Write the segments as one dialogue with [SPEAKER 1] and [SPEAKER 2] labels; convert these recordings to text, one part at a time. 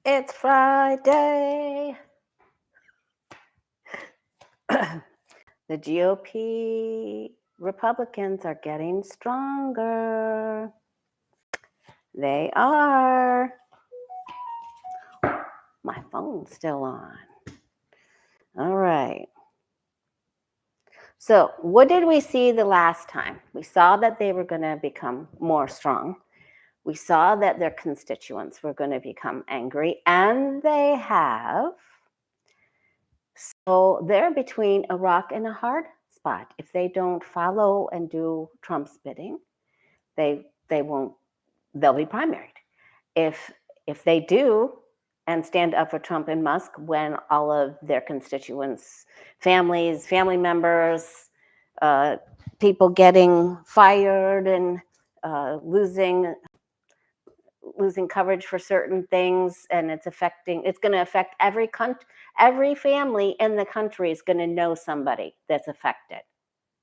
[SPEAKER 1] It's Friday. The GOP Republicans are getting stronger. They are. My phone's still on. All right. So, what did we see the last time? We saw that they were going to become more strong. We saw that their constituents were going to become angry, and they have. So they're between a rock and a hard spot. If they don't follow and do Trump's bidding, they won't. They'll be primaried. If they do and stand up for Trump and Musk, when all of their constituents, families, family members, people getting fired and losing coverage for certain things, and it's going to affect every family in the country is going to know somebody that's affected.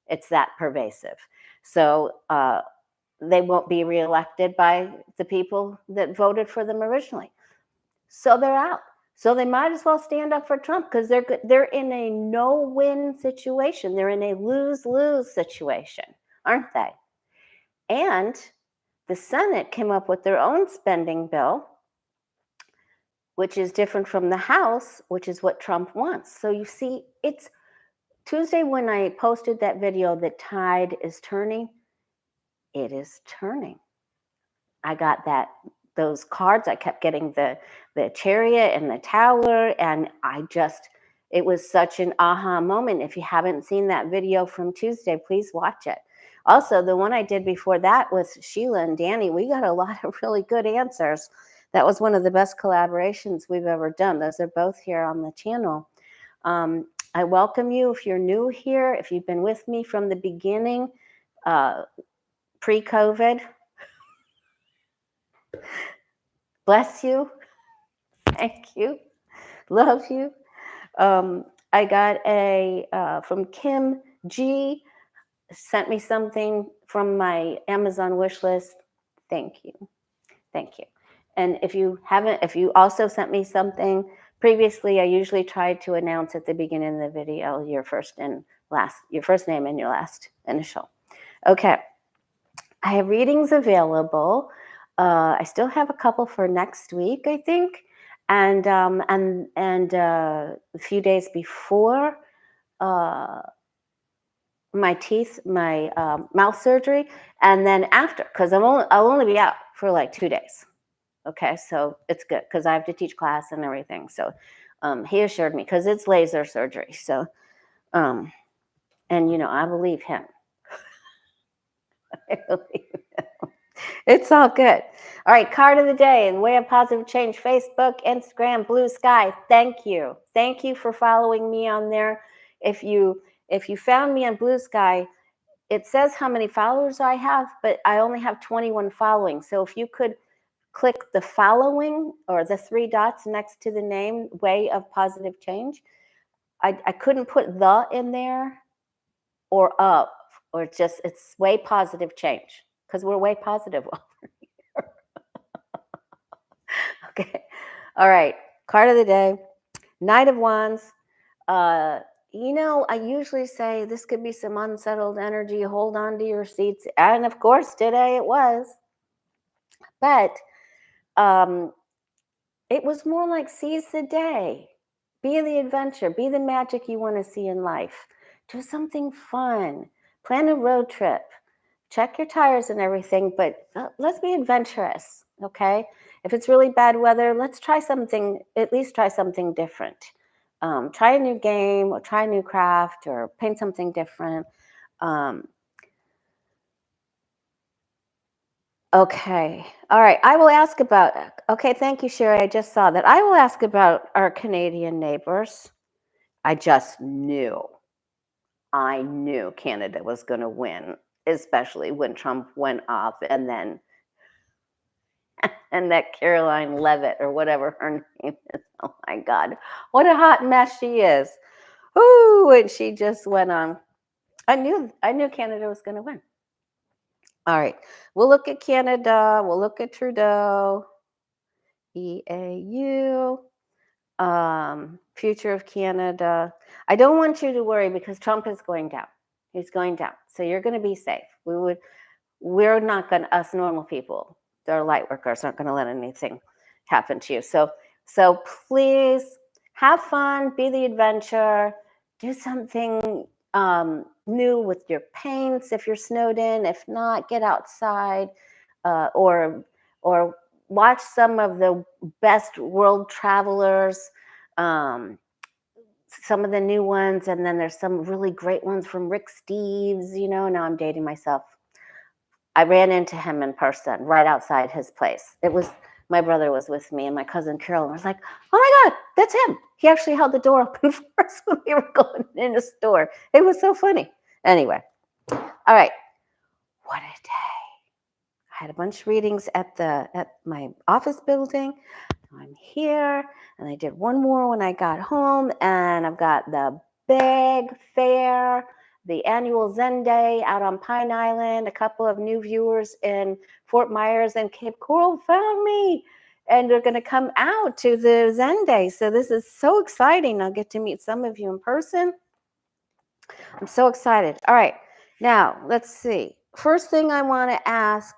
[SPEAKER 1] It's that pervasive. So they won't be reelected by the people that voted for them originally. So they're out. So they might as well stand up for Trump because they're in a no-win situation. They're in a lose-lose situation, aren't they? And the Senate came up with their own spending bill, which is different from the House, which is what Trump wants. So you see, it's Tuesday when I posted that video, the tide is turning. It is turning. I got those cards. I kept getting the chariot and the tower, and it was such an aha moment. If you haven't seen that video from Tuesday, please watch it. Also, the one I did before that with Sheila and Danny, we got a lot of really good answers. That was one of the best collaborations we've ever done. Those are both here on the channel. I welcome you if you're new here, if you've been with me from the beginning, pre-COVID. Bless you. Thank you. Love you. I got from Kim G, sent me something from my Amazon wish list. Thank you. Thank you. And if you also sent me something previously, I usually try to announce at the beginning of the video your first name and your last initial. Okay. I have readings available. I still have a couple for next week, I think, and a few days before my mouth surgery, and then after, because I'll only be out for like 2 days. Okay, so it's good because I have to teach class and everything. So he assured me, because it's laser surgery. So, and I believe him. I believe him. It's all good. All right, card of the day, in Way of Positive Change, Facebook, Instagram, Blue Sky. Thank you. Thank you for following me on there. If you found me on Blue Sky, it says how many followers I have, but I only have 21 following. So if you could click the following or the 3 dots next to the name, Way of Positive Change. I couldn't put the in there or up, or it's Way Positive Change, because we're way positive over here. Okay. All right. Card of the day, Knight of Wands. I usually say this could be some unsettled energy. Hold on to your seats. And of course, today it was. But it was more like seize the day. Be the adventure. Be the magic you want to see in life. Do something fun. Plan a road trip. Check your tires and everything, but let's be adventurous, okay? If it's really bad weather, let's at least try something different. Try a new game, or try a new craft, or paint something different. Okay. All right. I will ask about, okay, thank you, Sherry. I just saw that. I will ask about our Canadian neighbors. I just knew. I knew Canada was going to win, especially when Trump went off, and that Caroline Levitt, or whatever her name is. Oh my God. What a hot mess she is. Ooh, and she just went on. I knew Canada was going to win. All right. We'll look at Canada. We'll look at Trudeau. EAU, future of Canada. I don't want you to worry because Trump is going down. He's going down. So you're going to be safe. We're not going to, us normal people, they're light workers, aren't going to let anything happen to you. So please have fun, be the adventure, do something new with your paints if you're snowed in. If not, get outside or watch some of the best world travelers, some of the new ones, and then there's some really great ones from Rick Steves. Now I'm dating myself. I ran into him in person right outside his place. My brother was with me and my cousin Carolyn was like, oh my God, that's him. He actually held the door open for us when we were going in the store. It was so funny. Anyway, all right. What a day. I had a bunch of readings at my office building. I'm here, and I did one more when I got home, and I've got the big fair, the annual Zen Day out on Pine Island. A couple of new viewers in Fort Myers and Cape Coral found me, and they're going to come out to the Zen Day. So this is so exciting. I'll get to meet some of you in person. I'm so excited. All right, now let's see. First thing I want to ask,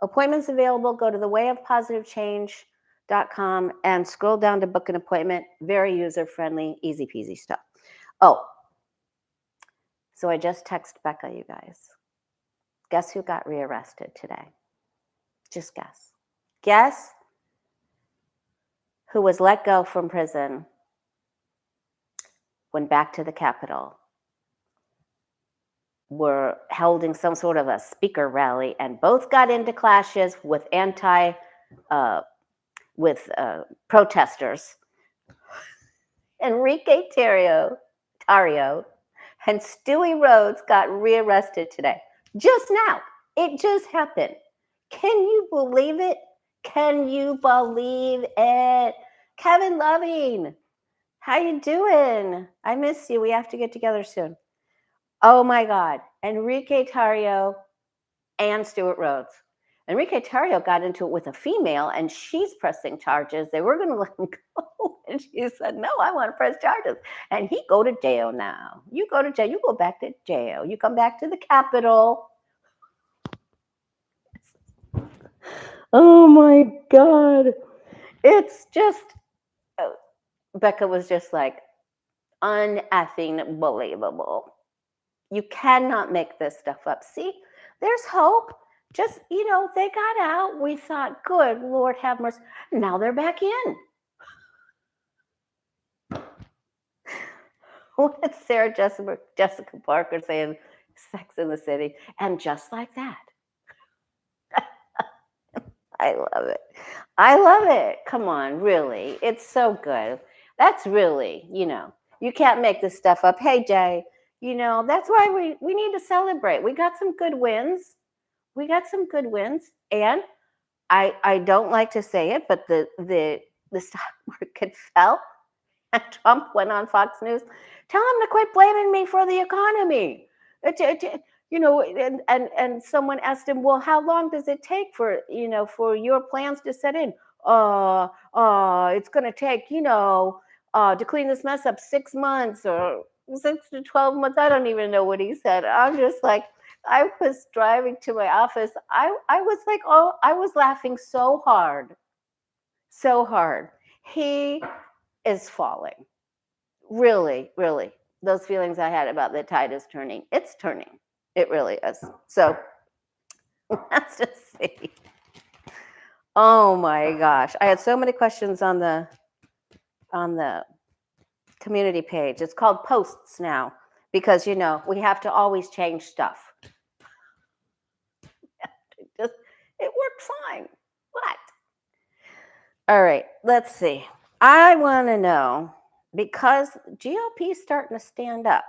[SPEAKER 1] appointments available. Go to thewayofpositivechange.com and scroll down to book an appointment. Very user-friendly, easy peasy stuff. Oh, so I just texted Becca, you guys. Guess who got rearrested today? Just guess. Guess who was let go from prison, went back to the Capitol, were holding some sort of a speaker rally, and both got into clashes with protesters. Enrique Tarrio and Stewie Rhodes got rearrested today. Just now. It just happened. Can you believe it? Can you believe it? Kevin Loving, how you doing? I miss you. We have to get together soon. Oh my God. Enrique Tarrio and Stuart Rhodes. Enrique Tarrio got into it with a female, and she's pressing charges. They were going to let him go, and she said, no, I want to press charges. And he go to jail now. You go to jail. You go back to jail. You come back to the Capitol. Oh, my God. It's just, Becca was just like, uneffing believable. You cannot make this stuff up. See, there's hope. Just, they got out. We thought, good Lord have mercy. Now they're back in. What's Sarah Jessica Parker saying? Sex in the City. And just like that. I love it. I love it. Come on, really. It's so good. That's really, you can't make this stuff up. Hey, Jay, that's why we need to celebrate. We got some good wins. And I don't like to say it, but the stock market fell, and Trump went on Fox News. Tell him to quit blaming me for the economy. And someone asked him, well, how long does it take for your plans to set in? It's going to take, to clean this mess up 6 months or 6 to 12 months. I don't even know what he said. I'm just like, I was driving to my office. I was like, I was laughing so hard. He is falling. Really, really. Those feelings I had about the tide is turning. It's turning. It really is. So let's just see. Oh my gosh. I had so many questions on the community page. It's called posts now because, we have to always change stuff. It worked fine. What? All right, let's see. I want to know, because GOP is starting to stand up,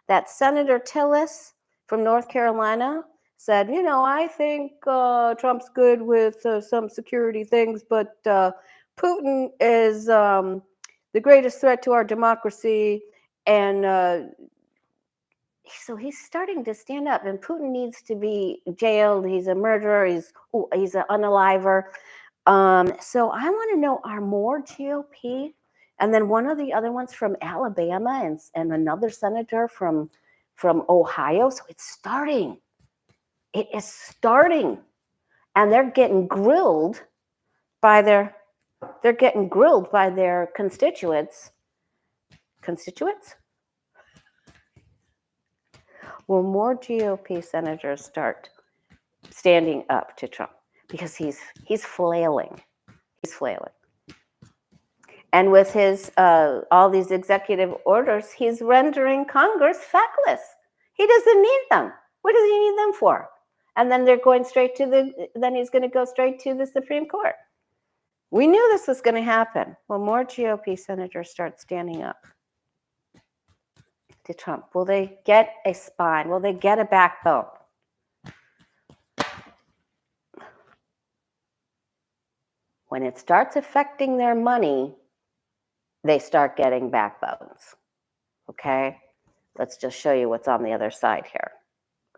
[SPEAKER 1] that Senator Tillis from North Carolina said, I think Trump's good with some security things, but Putin is the greatest threat to our democracy. And so he's starting to stand up, and Putin needs to be jailed. He's a murderer. He's an unaliver. So I want to know, are more GOP? And then one of the other ones from Alabama and another senator from Ohio. So it's starting. It is starting. And they're getting grilled by their constituents. Constituents? Will more GOP senators start standing up to Trump? Because he's flailing. He's flailing. And with his all these executive orders, he's rendering Congress feckless. He doesn't need them. What does he need them for? And then they're going straight to then he's going to go straight to the Supreme Court. We knew this was going to happen. Will more GOP senators start standing up to Trump? Will they get a spine? Will they get a backbone? When it starts affecting their money, they start getting backbones. Okay? Let's just show you what's on the other side here.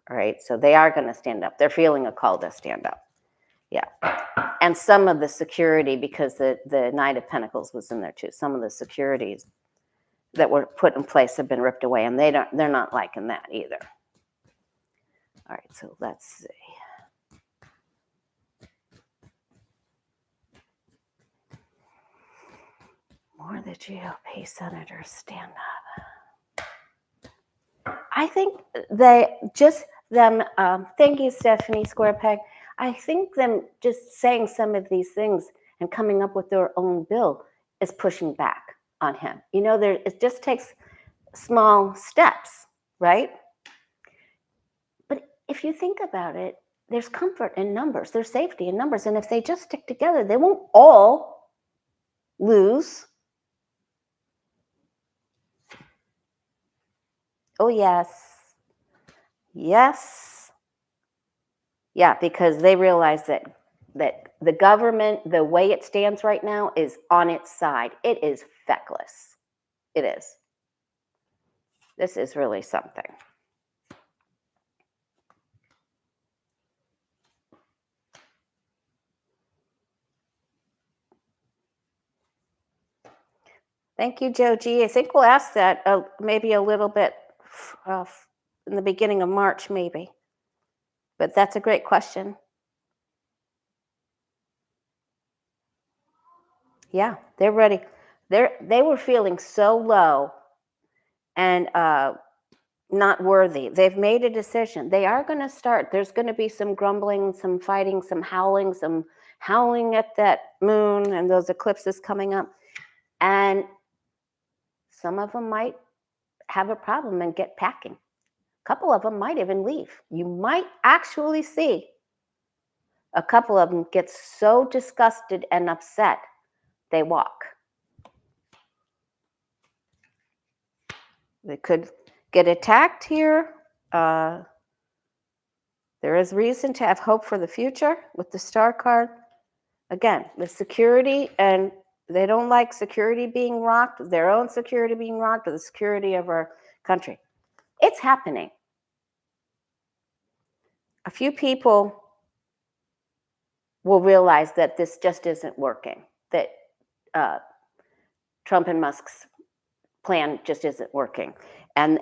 [SPEAKER 1] All right, so they are going to stand up. They're feeling a call to stand up. Yeah. And some of the security, because the Knight of Pentacles was in there too, some of the securities that were put in place have been ripped away, and they're not liking that either. All right, so let's see. More of the GOP senators stand up. I think thank you, Stephanie Squarepeg. I think them just saying some of these things and coming up with their own bill is pushing back on him. You know, it just takes small steps, right? But if you think about it, there's comfort in numbers, there's safety in numbers. And if they just stick together, they won't all lose. Oh, yes. Yes. Yeah, because they realize that the government, the way it stands right now, is on its side. It is feckless. It is. This is really something. Thank you, Joe G. I think we'll ask that maybe a little bit in the beginning of March, maybe. But that's a great question. Yeah, they're ready. They were feeling so low and not worthy. They've made a decision. They are going to start. There's going to be some grumbling, some fighting, some howling at that moon and those eclipses coming up. And some of them might have a problem and get packing. A couple of them might even leave. You might actually see a couple of them get so disgusted and upset, they walk. They could get attacked here. There is reason to have hope for the future with the Star card. Again, the security, and they don't like security being rocked, their own security being rocked, or the security of our country. It's happening. A few people will realize that this just isn't working, that Trump and Musk's plan just isn't working. And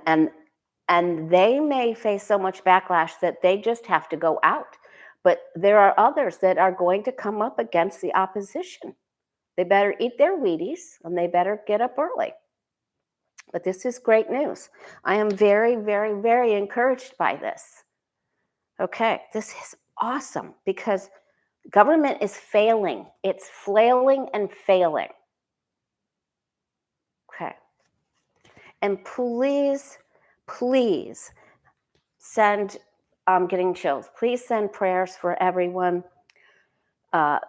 [SPEAKER 1] they may face so much backlash that they just have to go out. But there are others that are going to come up against the opposition. They better eat their Wheaties and they better get up early. But this is great news. I am very, very, very encouraged by this. Okay, this is awesome because government is failing. It's flailing and failing. Okay. And please, please send, I'm getting chills. Please send prayers for everyone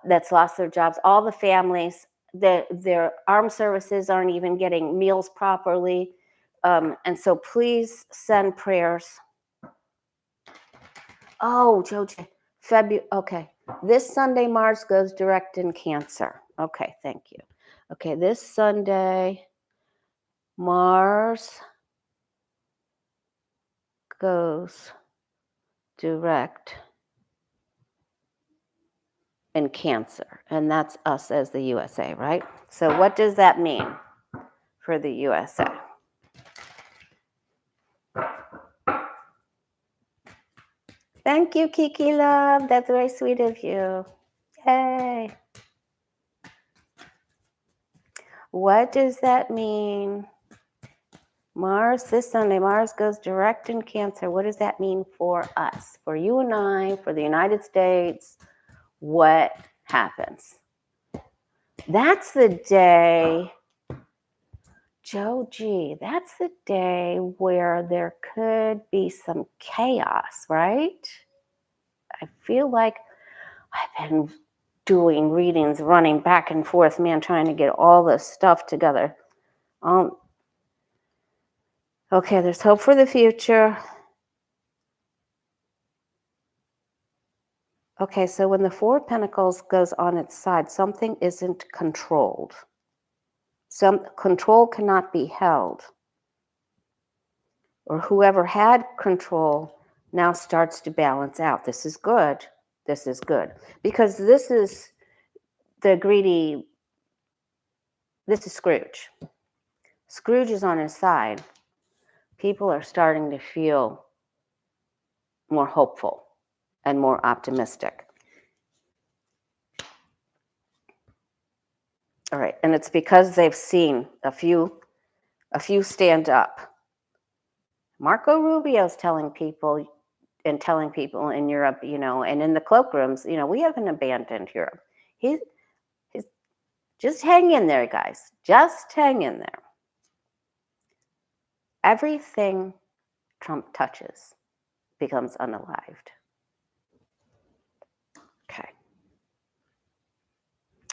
[SPEAKER 1] that's lost their jobs, all the families. Their armed services aren't even getting meals properly. And so please send prayers. Oh, Joji, okay. This Sunday, Mars goes direct in Cancer. Okay, thank you. Okay, this Sunday, Mars goes direct in Cancer, and that's us as the USA, right? So what does that mean for the USA? Thank you, Kiki Love. That's very sweet of you. Yay. What does that mean? Mars, this Sunday, Mars goes direct in Cancer. What does that mean for us? For you and I, for the United States, what happens? That's the day, Joe G, that's the day where there could be some chaos, right? I feel like I've been doing readings, running back and forth, man, trying to get all this stuff together. Okay, there's hope for the future. Okay, so when the Four of Pentacles goes on its side, something isn't controlled. Some control cannot be held. Or whoever had control now starts to balance out. This is good. This is good. Because this is the greedy, this is Scrooge. Scrooge is on his side. People are starting to feel more hopeful and more optimistic. All right, and it's because they've seen a few stand up. Marco Rubio's telling people in Europe, and in the cloakrooms, we haven't abandoned Europe. He's just hang in there, guys. Just hang in there. Everything Trump touches becomes unalived. Okay.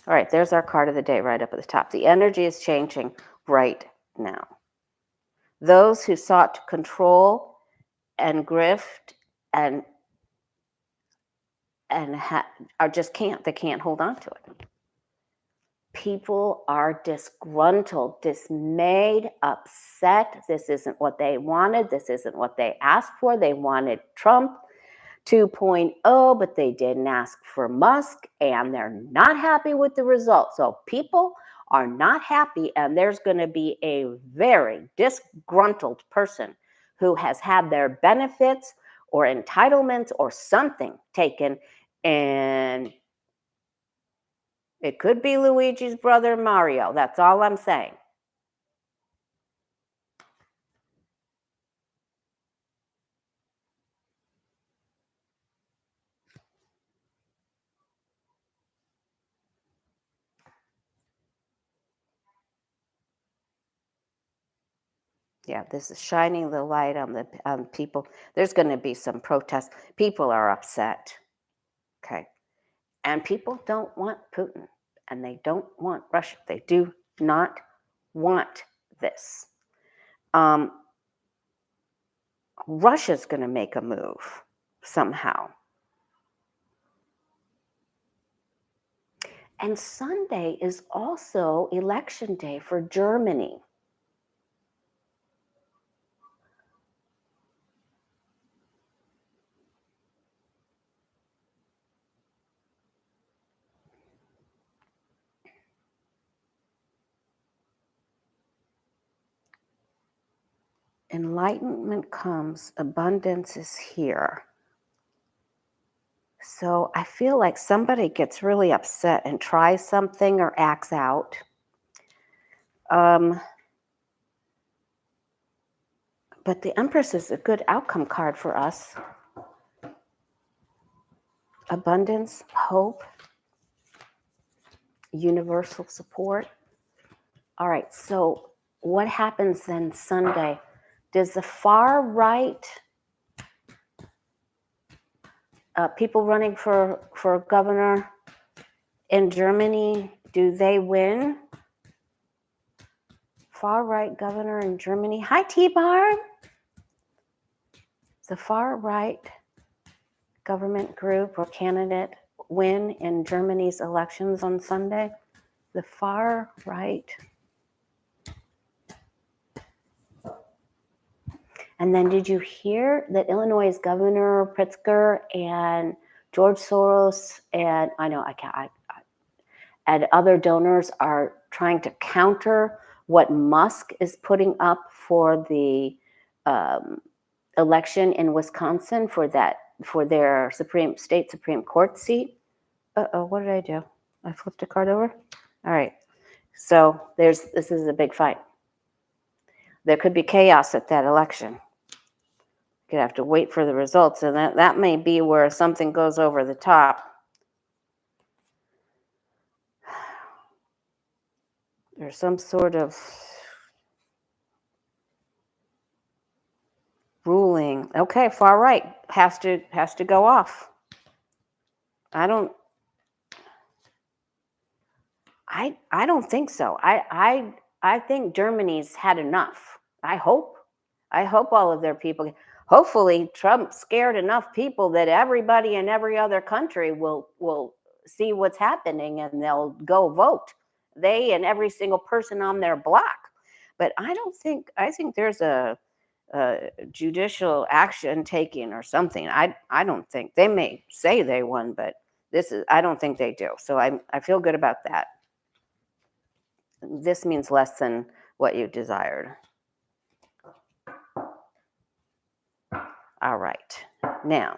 [SPEAKER 1] All right, there's our card of the day right up at the top. The energy is changing right now. Those who sought to control and grift and they can't hold on to it. People are disgruntled, dismayed, upset. This isn't what they wanted. This isn't what they asked for. They wanted Trump 2.0, but they didn't ask for Musk, and they're not happy with the results. So people are not happy, and there's going to be a very disgruntled person who has had their benefits or entitlements or something taken, and it could be Luigi's brother Mario. That's all I'm saying. Yeah, this is shining the light on people. There's going to be some protests. People are upset. Okay. And people don't want Putin, and they don't want Russia. They do not want this. Russia's going to make a move somehow. And Sunday is also election day for Germany. Enlightenment comes, abundance is here. So I feel like somebody gets really upset and tries something or acts out. But the Empress is a good outcome card for us. Abundance, hope, universal support. All right, so what happens then Sunday? Does the far right, people running for governor in Germany, do they win? Far right governor in Germany. Hi, T-Bar. The far right government group or candidate win in Germany's elections on Sunday? The far right. And then did you hear that Illinois Governor Pritzker and George Soros and and other donors are trying to counter what Musk is putting up for the election in Wisconsin for their state Supreme Court seat. What did I do? I flipped a card over. All right. So this is a big fight. There could be chaos at that election. You could have to wait for the results, and that may be where something goes over the top. There's some sort of ruling. Okay, far right has to go off. I don't think so. I think Germany's had enough. I hope all of their people. Hopefully, Trump scared enough people that everybody in every other country will see what's happening and they'll go vote. They and every single person on their block. But I think there's a judicial action taken or something. I don't think they may say they won, but I don't think they do. So I feel good about that. This means less than what you desired. All right. Now,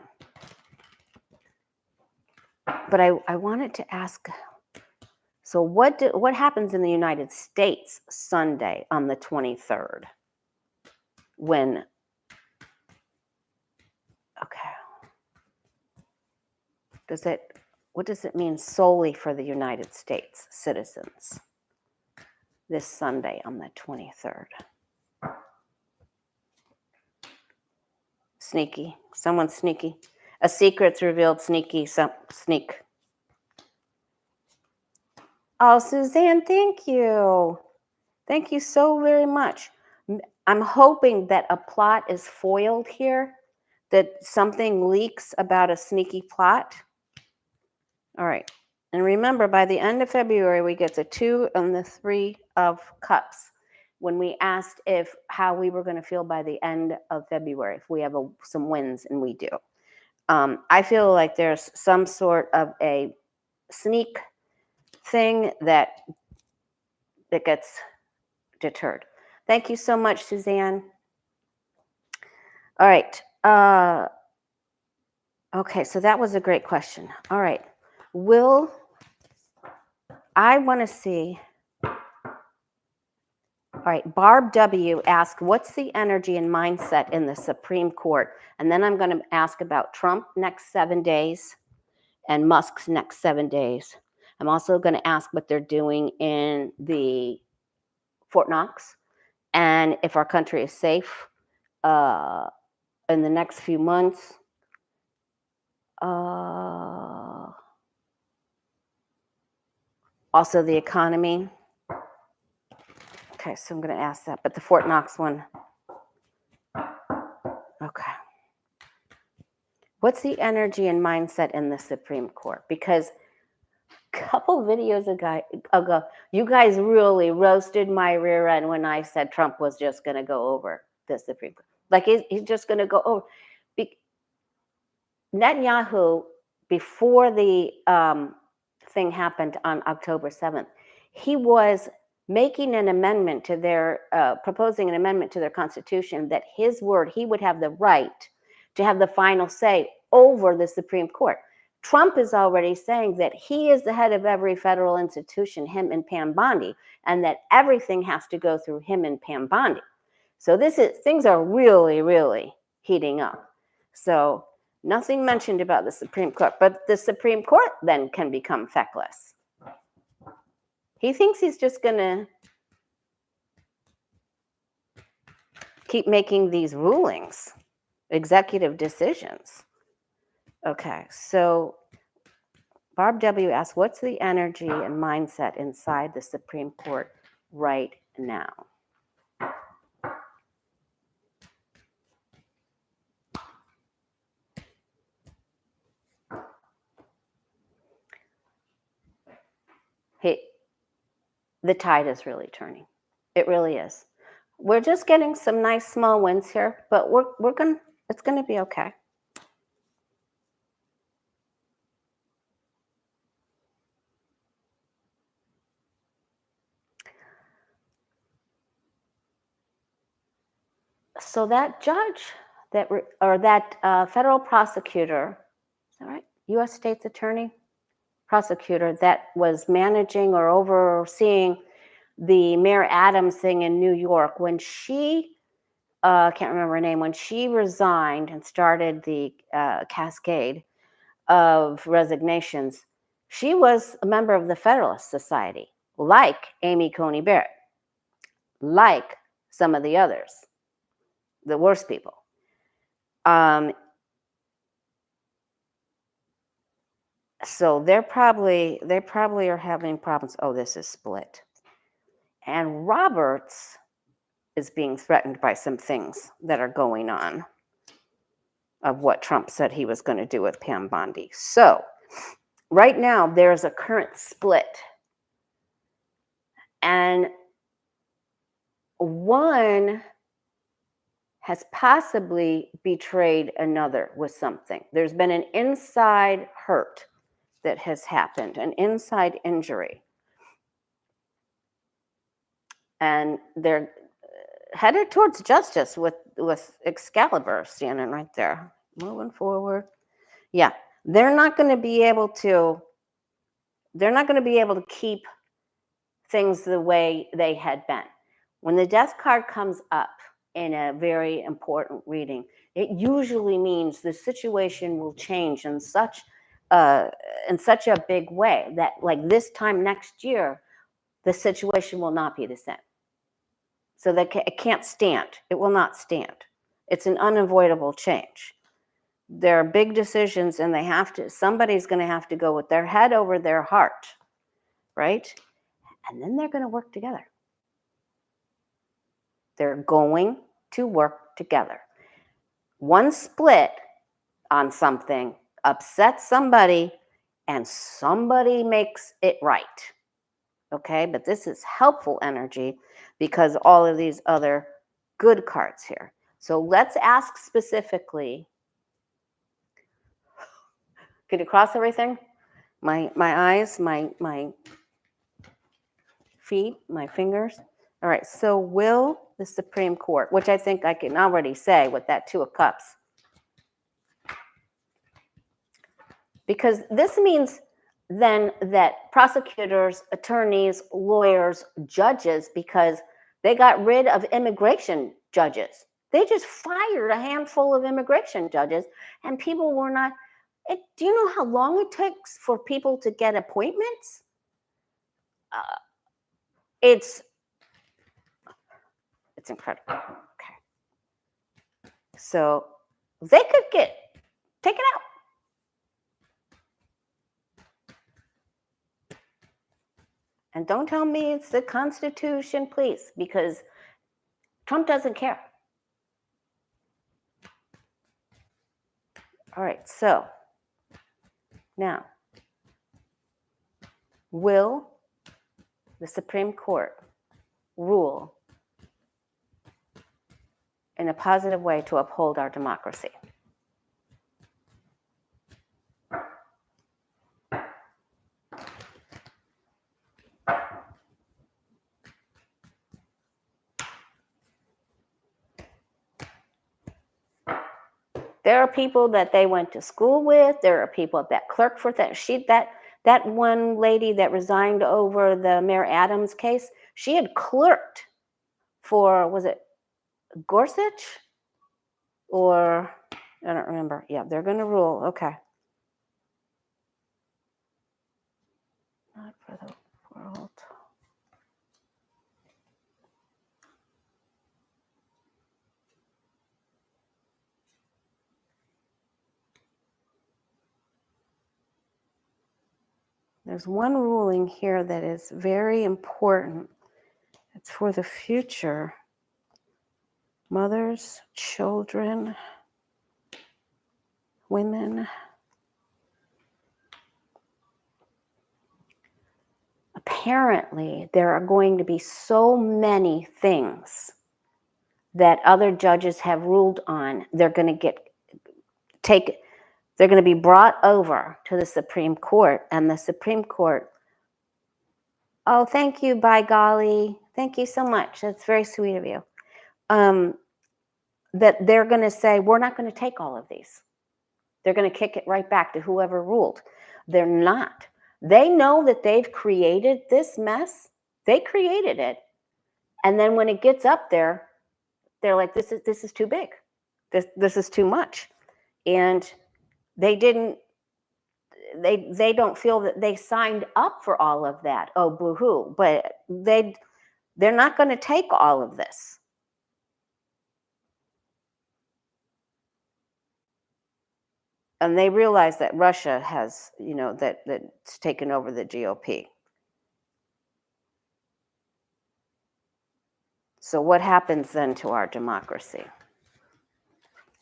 [SPEAKER 1] but I wanted to ask, so what happens in the United States Sunday on the 23rd? When, okay. What does it mean solely for the United States citizens this Sunday on the 23rd? Sneaky. Someone's sneaky. A secret's revealed, sneak. Oh, Suzanne, thank you. Thank you so very much. I'm hoping that a plot is foiled here, that something leaks about a sneaky plot. All right. And remember, by the end of February, we get the 2 and the 3 of Cups. When we asked how we were going to feel by the end of February, if we have some wins, and we do. I feel like there's some sort of a sneak thing that gets deterred. Thank you so much, Suzanne. All right. Okay, so that was a great question. All right. I want to see. All right, Barb W. asked, what's the energy and mindset in the Supreme Court? And then I'm going to ask about Trump next 7 days and Musk's next 7 days. I'm also going to ask what they're doing in the Fort Knox and if our country is safe in the next few months. Also the economy. Okay, so I'm going to ask that, but the Fort Knox one. Okay. What's the energy and mindset in the Supreme Court? Because a couple videos ago, you guys really roasted my rear end when I said Trump was just going to go over the Supreme Court. Like he's just going to go over. Netanyahu, before the thing happened on October 7th, he was making an amendment to proposing an amendment to their constitution that his word, he would have the right to have the final say over the Supreme Court. Trump is already saying that he is the head of every federal institution, him and Pam Bondi, and that everything has to go through him and Pam Bondi. So things are really, really heating up. So nothing mentioned about the Supreme Court, but the Supreme Court then can become feckless. He thinks he's just going to keep making these rulings, executive decisions. Okay, so Barb W. asked, what's the energy and mindset inside the Supreme Court right now? The tide is really turning. It really is. We're just getting some nice small wins here, but it's going to be okay. So that judge that federal prosecutor, is that right? U.S. State's attorney, prosecutor that was managing or overseeing the Mayor Adams thing in New York, when she, can't remember her name, when she resigned and started the cascade of resignations, she was a member of the Federalist Society, like Amy Coney Barrett, like some of the others, the worst people. So they probably are having problems. Oh, this is split. And Roberts is being threatened by some things that are going on of what Trump said he was going to do with Pam Bondi. So right now there's a current split. And one has possibly betrayed another with something. There's been an inside hurt that has happened, an inside injury. And they're headed towards justice with Excalibur standing right there, moving forward. Yeah, they're not going to be able to keep things the way they had been. When the death card comes up in a very important reading, it usually means the situation will change in such a big way that, like, this time next year, the situation will not be the same. So it can't stand. It will not stand. It's an unavoidable change. There are big decisions, and somebody's going to have to go with their head over their heart, right? And then they're going to work together. They're going to work together. One split on something upsets somebody, and somebody makes it right. Okay, but this is helpful energy because all of these other good cards here. So let's ask specifically. Could you cross everything? My eyes, my feet, my fingers. All right, so will the Supreme Court, which I think I can already say with that Two of Cups, because this means then that prosecutors, attorneys, lawyers, judges, because they got rid of immigration judges. They just fired a handful of immigration judges, and people were not. Do you know how long it takes for people to get appointments? It's incredible. Okay. So they could get taken out. And don't tell me it's the Constitution, please, because Trump doesn't care. All right, so now, will the Supreme Court rule in a positive way to uphold our democracy? There are people that they went to school with. There are people that clerk for that. That one lady that resigned over the Mayor Adams case, she had clerked for, was it Gorsuch? Or, I don't remember. Yeah, they're going to rule. Okay. Not for the world. There's one ruling here that is very important. It's for the future. Mothers, children, women. Apparently, there are going to be so many things that other judges have ruled on. They're going to be brought over to the Supreme Court, and the Supreme Court, oh, thank you, by golly. Thank you so much. That's very sweet of you. that they're going to say, we're not going to take all of these. They're going to kick it right back to whoever ruled. They're not. They know that they've created this mess. They created it. And then when it gets up there, they're like, this is too big. This is too much. And they don't feel that they signed up for all of that. Oh, boo-hoo. But they're not going to take all of this. And they realize that Russia has, that's taken over the GOP. So what happens then to our democracy?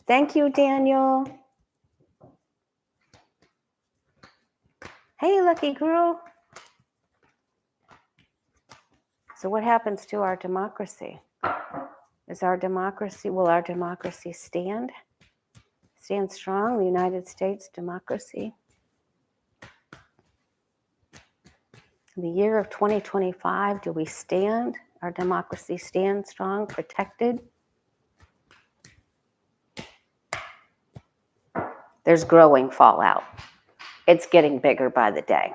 [SPEAKER 1] Thank you, Daniel. Hey, lucky girl. So what happens to our democracy? Will our democracy stand strong, the United States democracy? In the year of 2025, do we stand? Our democracy stand strong, protected? There's growing fallout. It's getting bigger by the day.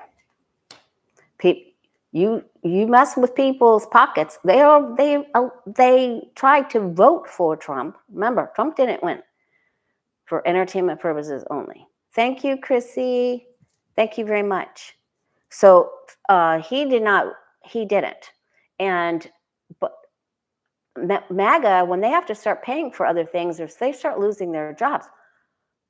[SPEAKER 1] You mess with people's pockets. They tried to vote for Trump. Remember, Trump didn't win. For entertainment purposes only. Thank you, Chrissy. Thank you very much. So he didn't. But MAGA, when they have to start paying for other things, or they start losing their jobs,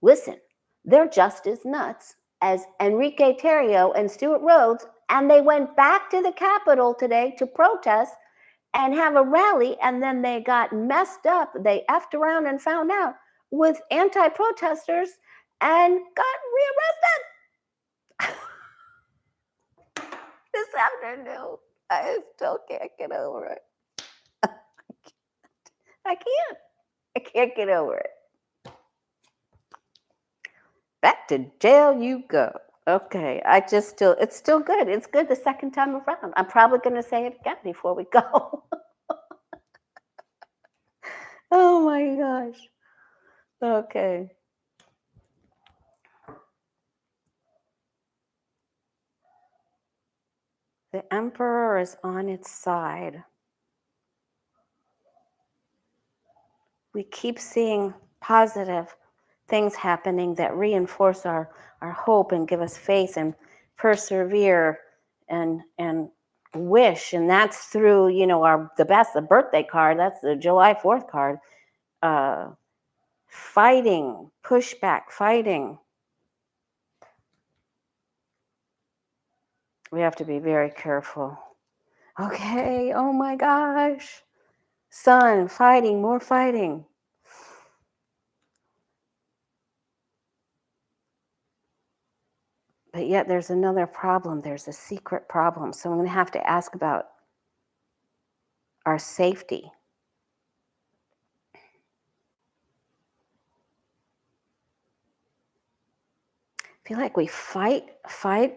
[SPEAKER 1] listen, they're just as nuts as Enrique Tarrio and Stuart Rhodes, and they went back to the Capitol today to protest and have a rally, and then they got messed up. They effed around and found out with anti-protesters and got rearrested. This afternoon, I still can't get over it. I can't get over it. Back to jail you go. Okay, it's still good. It's good the second time around. I'm probably going to say it again before we go. Oh my gosh. Okay. The emperor is on its side. We keep seeing positive things happening that reinforce our hope and give us faith and persevere and wish. And that's through, the birthday card, that's the July 4th card. Fighting, pushback, fighting. We have to be very careful. Okay, oh my gosh. Sun, fighting, more fighting. But yet there's another problem. There's a secret problem. So I'm going to have to ask about our safety. I feel like we fight,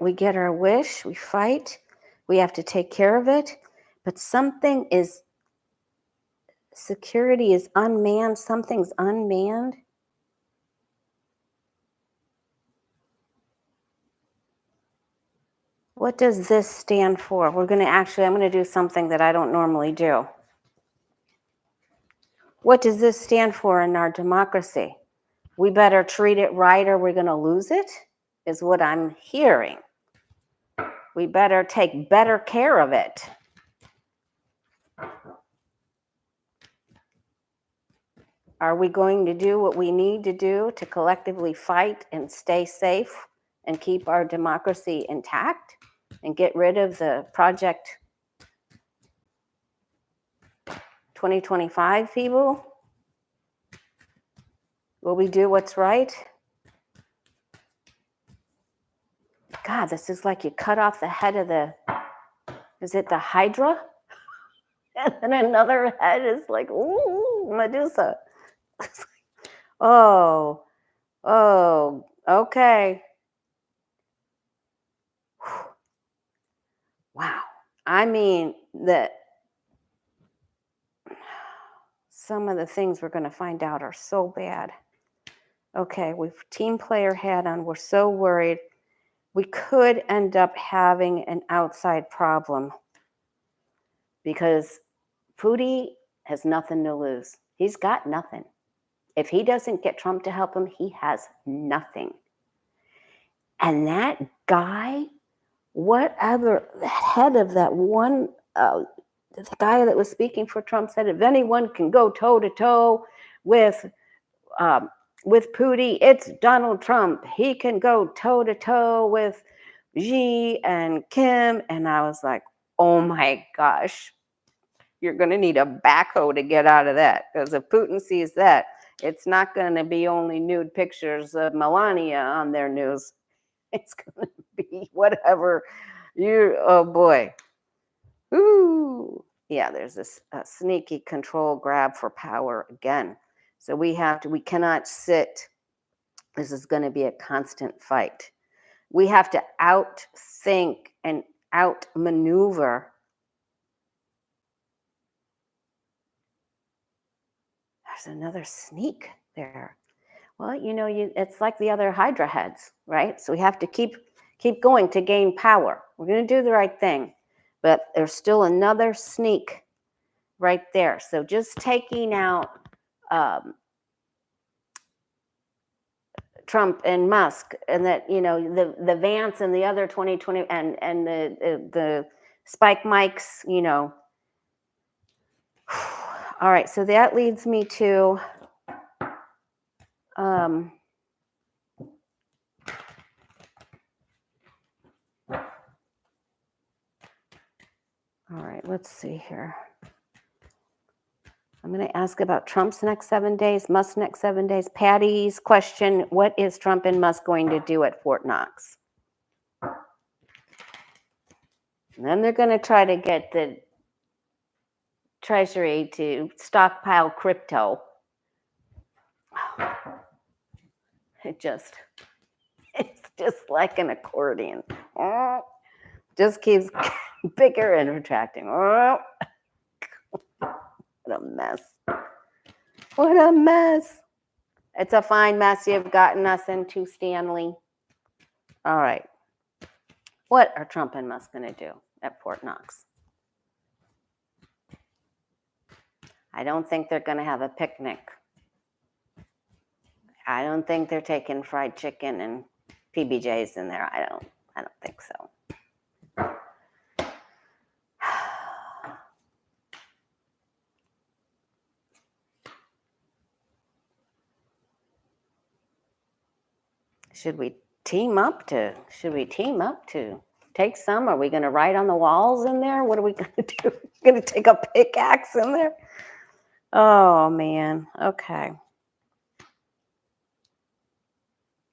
[SPEAKER 1] we get our wish, we fight, we have to take care of it, but security is unmanned, something's unmanned. What does this stand for? I'm going to do something that I don't normally do. What does this stand for in our democracy? We better treat it right or we're going to lose it, is what I'm hearing. We better take better care of it. Are we going to do what we need to do to collectively fight and stay safe and keep our democracy intact and get rid of the Project 2025 people? Will we do what's right? God, this is like you cut off the head of is it the Hydra? And then another head is like, ooh, Medusa. Oh, okay. Wow. I mean, some of the things we're going to find out are so bad. Okay, we've team player hat on. We're so worried. We could end up having an outside problem because Putin has nothing to lose. He's got nothing. If he doesn't get Trump to help him, he has nothing. And that guy, whatever, the head of that one, the guy that was speaking for Trump said, if anyone can go toe to toe with Putin, it's Donald Trump. He can go toe to toe with Xi and Kim. And I was like, oh my gosh, you're going to need a backhoe to get out of that. Because if Putin sees that, it's not going to be only nude pictures of Melania on their news. It's going to be whatever oh boy. Ooh. Yeah, there's this sneaky control grab for power again. So we cannot sit. This is going to be a constant fight. We have to outthink and outmaneuver. There's another sneak there. Well, it's like the other Hydra heads, right? So we have to keep going to gain power. We're going to do the right thing, but there's still another sneak right there. So just taking out Trump and Musk, and that the Vance and the other 2020 and the Spike Mikes, All right, so that leads me to all right, let's see here. I'm going to ask about Trump's next 7 days, Musk's next 7 days. Patty's question, what is Trump and Musk going to do at Fort Knox? And then they're going to try to get the Treasury to stockpile crypto. It's just like an accordion. Just keeps bigger and retracting. What a mess. What a mess. It's a fine mess you've gotten us into, Stanley. All right. What are Trump and Musk going to do at Fort Knox? I don't think they're going to have a picnic. I don't think they're taking fried chicken and PBJs in there. I don't think so. Should we team up to take some? Are we going to write on the walls in there? What are we going to do? We're going to take a pickaxe in there? Oh, man. Okay.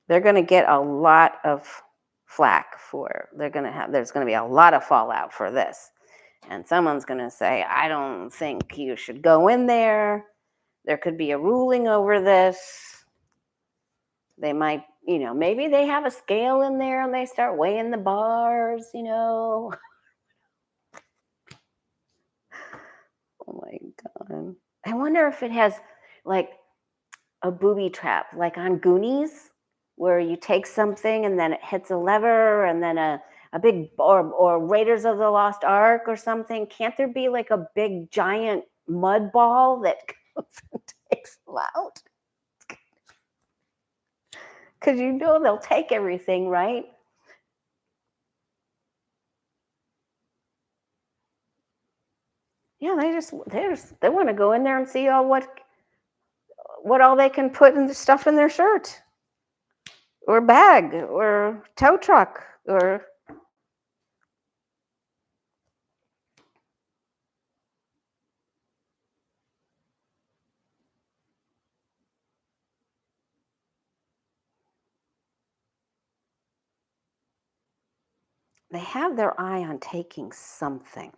[SPEAKER 1] They're going to get a lot of flack there's going to be a lot of fallout for this. And someone's going to say, I don't think you should go in there. There could be a ruling over this. They might, maybe they have a scale in there and they start weighing the bars, Oh my God. I wonder if it has like a booby trap, like on Goonies, where you take something and then it hits a lever and then a big, or Raiders of the Lost Ark or something. Can't there be like a big giant mud ball that comes and takes them out? Because they'll take everything, right? Yeah, they want to go in there and see what all they can put in the stuff in their shirt or bag or tow truck or. They have their eye on taking something.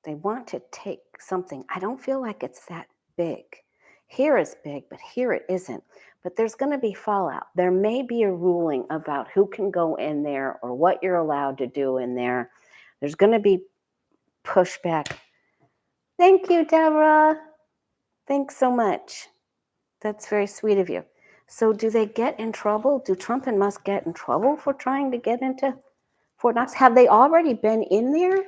[SPEAKER 1] They want to take something. I don't feel like it's that big. Here is big, but here it isn't. But there's going to be fallout. There may be a ruling about who can go in there or what you're allowed to do in there. There's going to be pushback. Thank you, Deborah. Thanks so much. That's very sweet of you. So do they get in trouble? Do Trump and Musk get in trouble for trying to get into Fort Knox? Have they already been in there?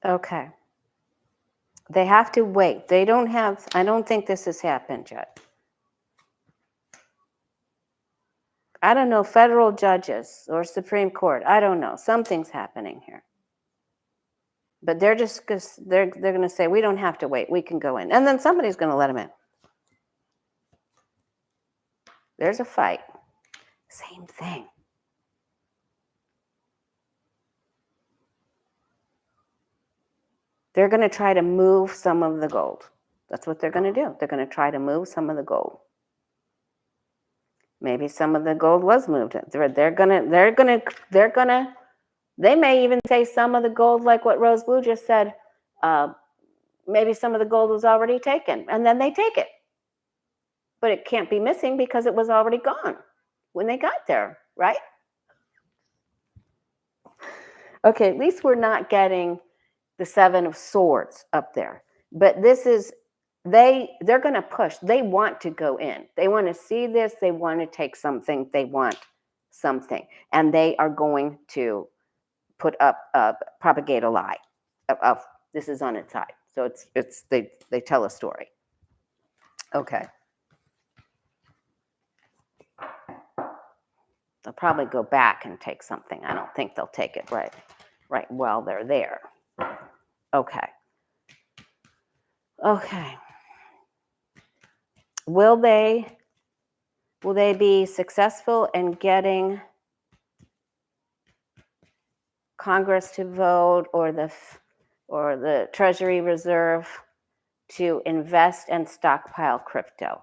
[SPEAKER 1] Okay. They have to wait. They don't have, I don't think this has happened yet. I don't know, federal judges or Supreme Court. I don't know. Something's happening here. But they're just, they're going to say, we don't have to wait. We can go in. And then somebody's going to let them in. There's a fight. Same thing. They're going to try to move some of the gold. That's what they're going to do. They're going to try to move some of the gold. Maybe some of the gold was moved. They may even say some of the gold, like what Rose Blue just said, maybe some of the gold was already taken, and then they take it. But it can't be missing because it was already gone when they got there, right? Okay, at least we're not getting the Seven of Swords up there. But this is, they're going to push. They want to go in. They want to see this. They want to take something. They want something. And they are going to put up, propagate a lie of this is on its side. So they tell a story. Okay. They'll probably go back and take something. I don't think they'll take it right while they're there. Okay. Will they be successful in getting Congress to vote or the Treasury Reserve to invest and stockpile crypto?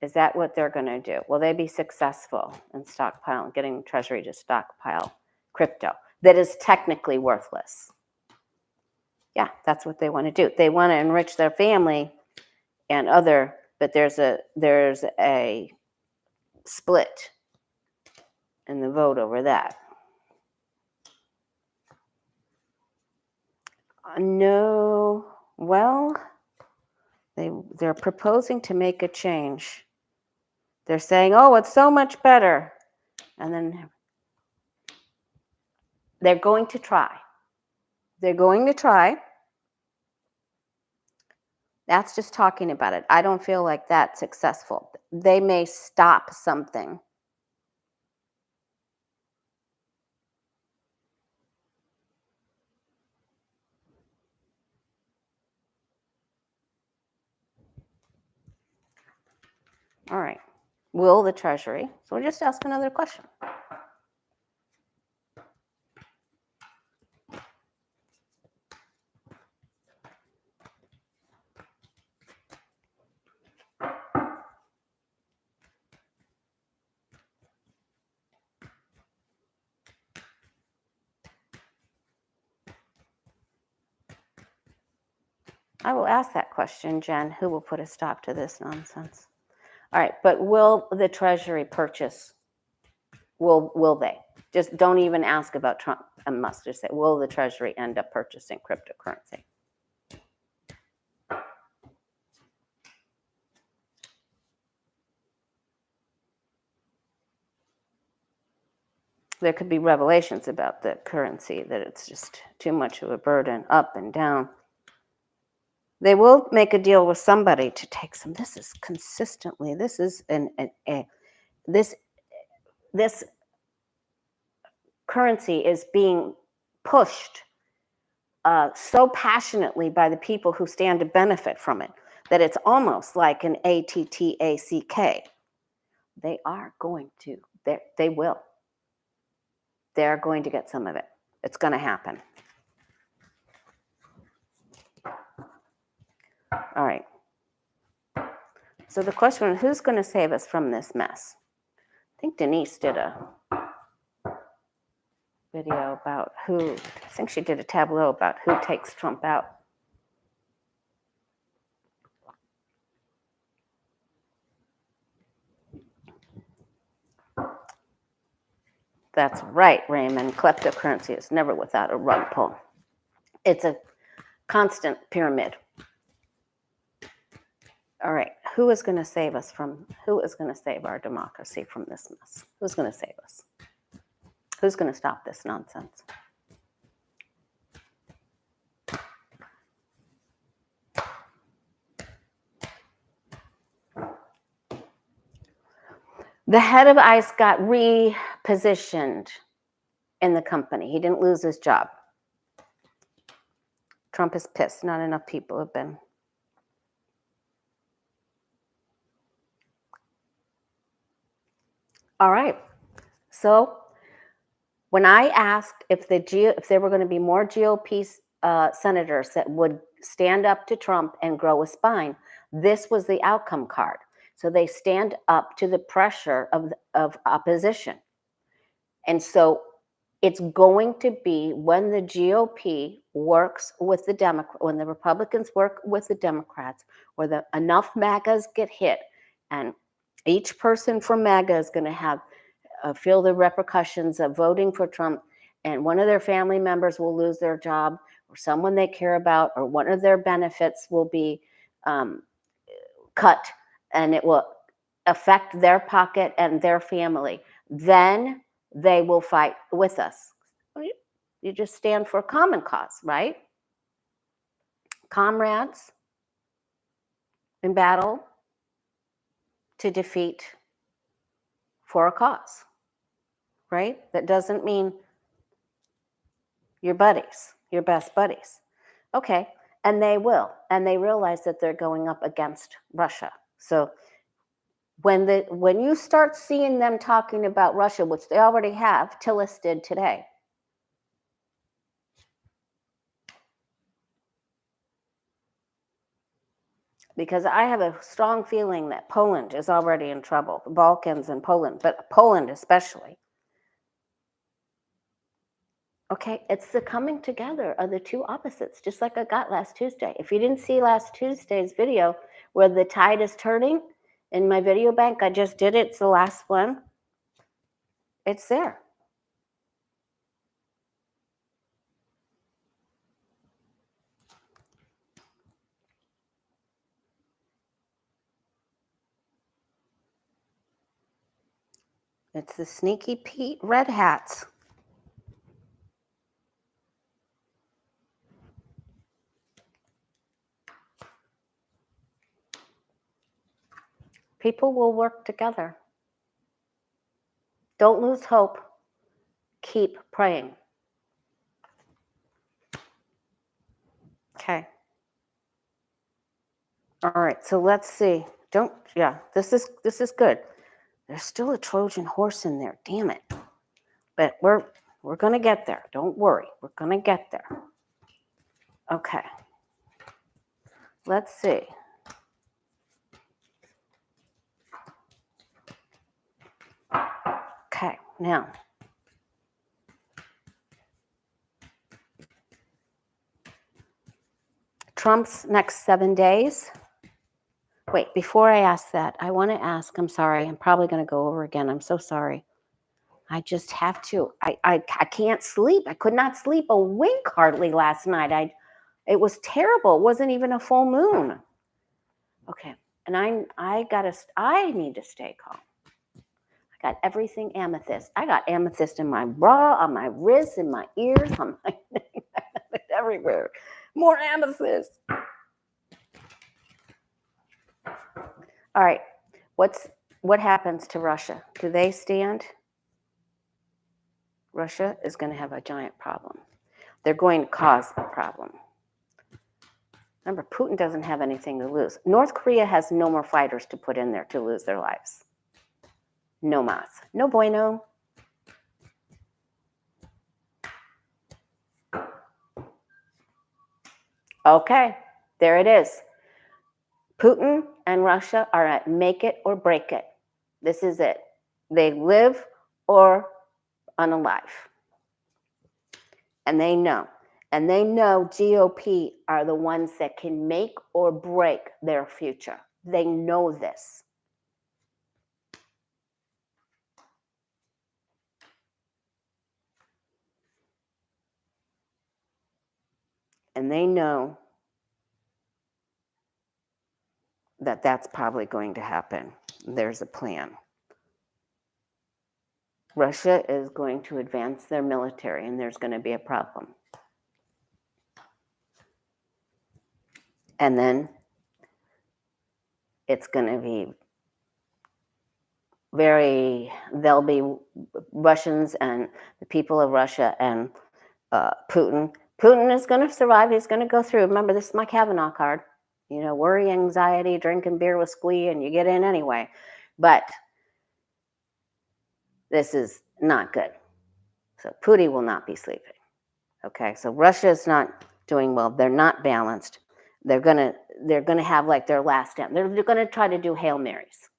[SPEAKER 1] Is that what they're going to do? Will they be successful in stockpiling, getting the Treasury to stockpile crypto that is technically worthless? Yeah, that's what they want to do. They want to enrich their family and but there's a split in the vote over that. No, well, they're proposing to make a change. They're saying, oh, it's so much better. And then they're going to try. That's just talking about it. I don't feel like that's successful. They may stop something. All right. Will the Treasury? So we'll just ask another question. I will ask that question, Jen. Who will put a stop to this nonsense? All right, but will the Treasury purchase? Will they? Just don't even ask about Trump and Musk. Just say, will the Treasury end up purchasing cryptocurrency? There could be revelations about the currency, that it's just too much of a burden, up and down. They will make a deal with somebody to take some. This is consistently, this is this currency is being pushed so passionately by the people who stand to benefit from it that it's almost like an ATTACK. They are going to, they will. They're going to get some of it. It's going to happen. All right. So the question is, who's going to save us from this mess? I think Denise did a video about I think she did a tableau about who takes Trump out. That's right, Raymond. Kleptocurrency is never without a rug pull. It's a constant pyramid. All right, who is going to save our democracy from this mess? Who's going to save us? Who's going to stop this nonsense? The head of ICE got repositioned in the company. He didn't lose his job. Trump is pissed. Not enough people have been. All right. So when I asked if there were going to be more GOP senators that would stand up to Trump and grow a spine, this was the outcome card. So they stand up to the pressure of opposition. And so it's going to be when the GOP works with the Democrats, when the Republicans work with the Democrats, where enough MAGAs get hit, and each person from MAGA is going to have feel the repercussions of voting for Trump, and one of their family members will lose their job, or someone they care about, or one of their benefits will be cut, and it will affect their pocket and their family. Then they will fight with us. You just stand for a common cause, right? Comrades in battle to defeat for a cause, right? That doesn't mean your buddies, your best buddies. Okay, and they will. And they realize that they're going up against Russia. So when you start seeing them talking about Russia, which they already have, Tillis did today, because I have a strong feeling that Poland is already in trouble, the Balkans and Poland, but Poland especially. Okay, it's the coming together of the two opposites, just like I got last Tuesday. If you didn't see last Tuesday's video where the tide is turning, in my video bank, I just did it, it's the last one. It's there. It's the Sneaky Pete Red Hats. People will work together. Don't lose hope. Keep praying. Okay. All right, so let's see. This is good. There's still a Trojan horse in there, damn it. But we're gonna get there. Don't worry, we're gonna get there. Okay. Let's see. Okay, now. Trump's next 7 days. Wait, before I ask that, I want to ask, I'm sorry, I'm probably going to go over again. I'm so sorry. I just have to. I can't sleep. I could not sleep a wink hardly last night. It was terrible. It wasn't even a full moon. Okay, and I need to stay calm. I got everything amethyst. I got amethyst in my bra, on my wrists, in my ears, on my neck, everywhere. More amethyst. All right, what happens to Russia? Do they stand? Russia is going to have a giant problem. They're going to cause a problem. Remember, Putin doesn't have anything to lose. North Korea has no more fighters to put in there to lose their lives. No mas. No bueno. Okay, there it is. Putin and Russia are at make it or break it. This is it. They live or unalive. And they know. And they know GOP are the ones that can make or break their future. They know this. And they know that that's probably going to happen. There's a plan. Russia is going to advance their military, and there's going to be a problem. And then it's going to be there'll be Russians and the people of Russia and Putin. Putin is going to survive. He's going to go through. Remember, this is my Kavanaugh card. You know, worry, anxiety, drinking beer with squee, and you get in anyway. But this is not good. So Putin will not be sleeping. Okay, so Russia is not doing well. They're not balanced. They're gonna have like their last stand. They're gonna try to do Hail Marys,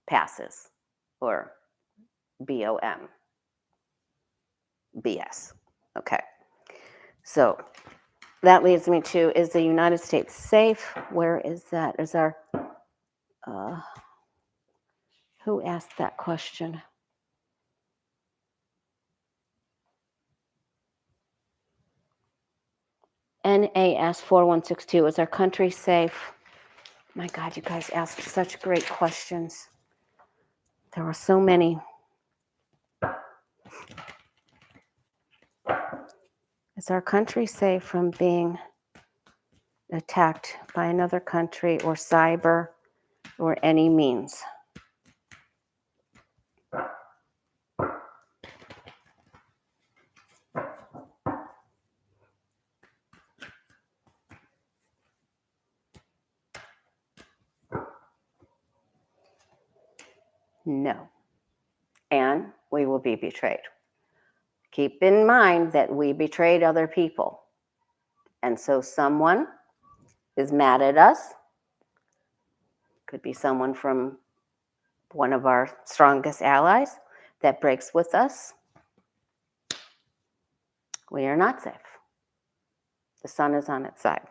[SPEAKER 1] passes, or BOM, BS. Okay, so that leads me to, is the United States safe? Where is that? Is our who asked that question? NAS 4162, is our country safe? My God, you guys asked such great questions. There were so many. Is our country safe from being attacked by another country or cyber or any means? No. And we will be betrayed. Keep in mind that we betrayed other people. And so someone is mad at us. Could be someone from one of our strongest allies that breaks with us. We are not safe. The sun is on its side.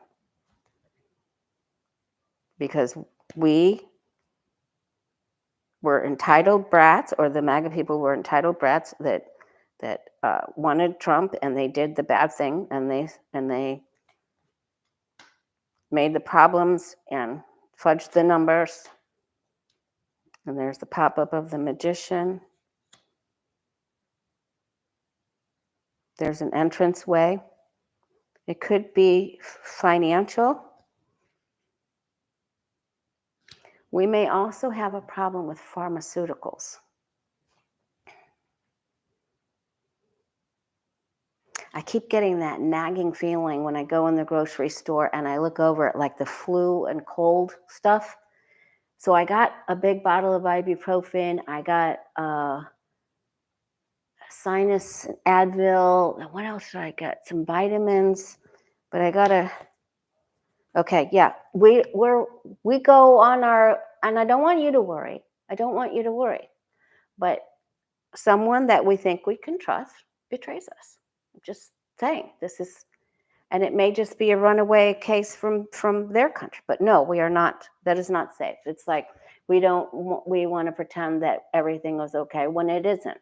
[SPEAKER 1] Because we were entitled brats, or the MAGA people were entitled brats that wanted Trump, and they did the bad thing, and they made the problems and fudged the numbers. And there's the pop-up of the magician. There's an entranceway. It could be financial. We may also have a problem with pharmaceuticals. I keep getting that nagging feeling when I go in the grocery store and I look over at like the flu and cold stuff. So I got a big bottle of ibuprofen. I got sinus Advil. What else did I get? Some vitamins. But I gotta. Okay, yeah. We go on our, and I don't want you to worry. I don't want you to worry. But someone that we think we can trust betrays us. I'm just saying, this is, and it may just be a runaway case from their country. But no, we are not. That is not safe. It's like we want to pretend that everything is okay when it isn't.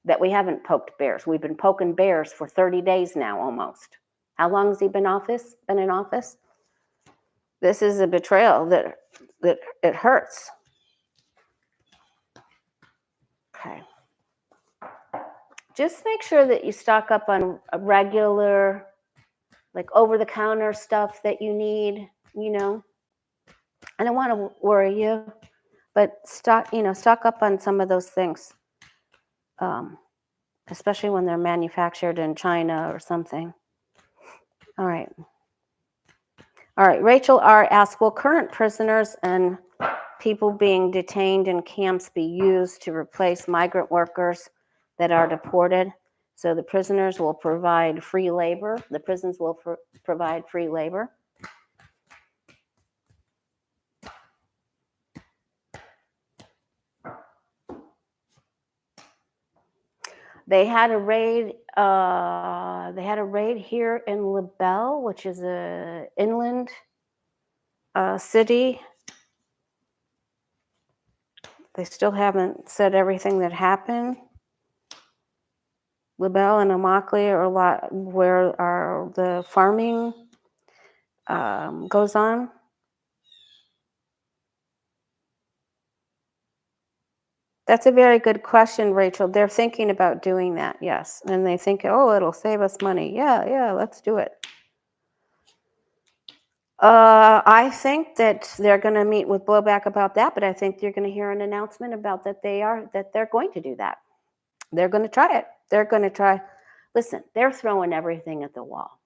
[SPEAKER 1] That we haven't poked bears. We've been poking bears for 30 days now almost. How long has he been in office? This is a betrayal that it hurts. Okay. Just make sure that you stock up on a regular, like over-the-counter stuff that you need, you know. I don't want to worry you, but stock up on some of those things, especially when they're manufactured in China or something. All right. Rachel R. asks, will current prisoners and people being detained in camps be used to replace migrant workers that are deported? So the prisoners will provide free labor. The prisons will provide free labor. They had a raid. They had a raid here in LaBelle, which is a inland city. They still haven't said everything that happened. LaBelle and Immokalee are a lot where the farming goes on. That's a very good question, Rachel. They're thinking about doing that, yes. And they think, oh, it'll save us money. Yeah, let's do it. I think that they're going to meet with blowback about that, but I think you're going to hear an announcement about that they're going to do that. They're going to try it. They're going to try. Listen, they're throwing everything at the wall.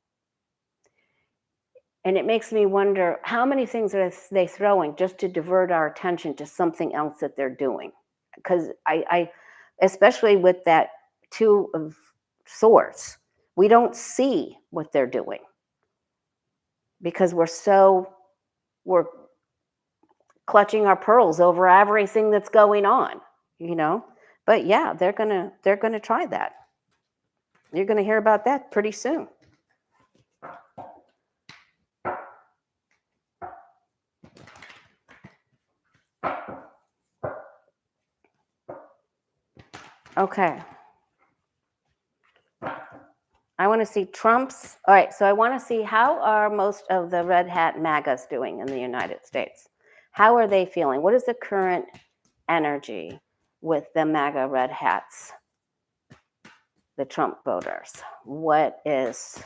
[SPEAKER 1] And it makes me wonder, how many things are they throwing just to divert our attention to something else that they're doing? Because I especially with that Two of Swords, we don't see what they're doing because we're clutching our pearls over everything that's going on, you know. But yeah, they're gonna try that. You're gonna hear about that pretty soon. Okay. I want to see Trump's. All right, so I want to see how are most of the red hat MAGAs doing in the United States? How are they feeling? What is the current energy with the MAGA red hats, the Trump voters? What is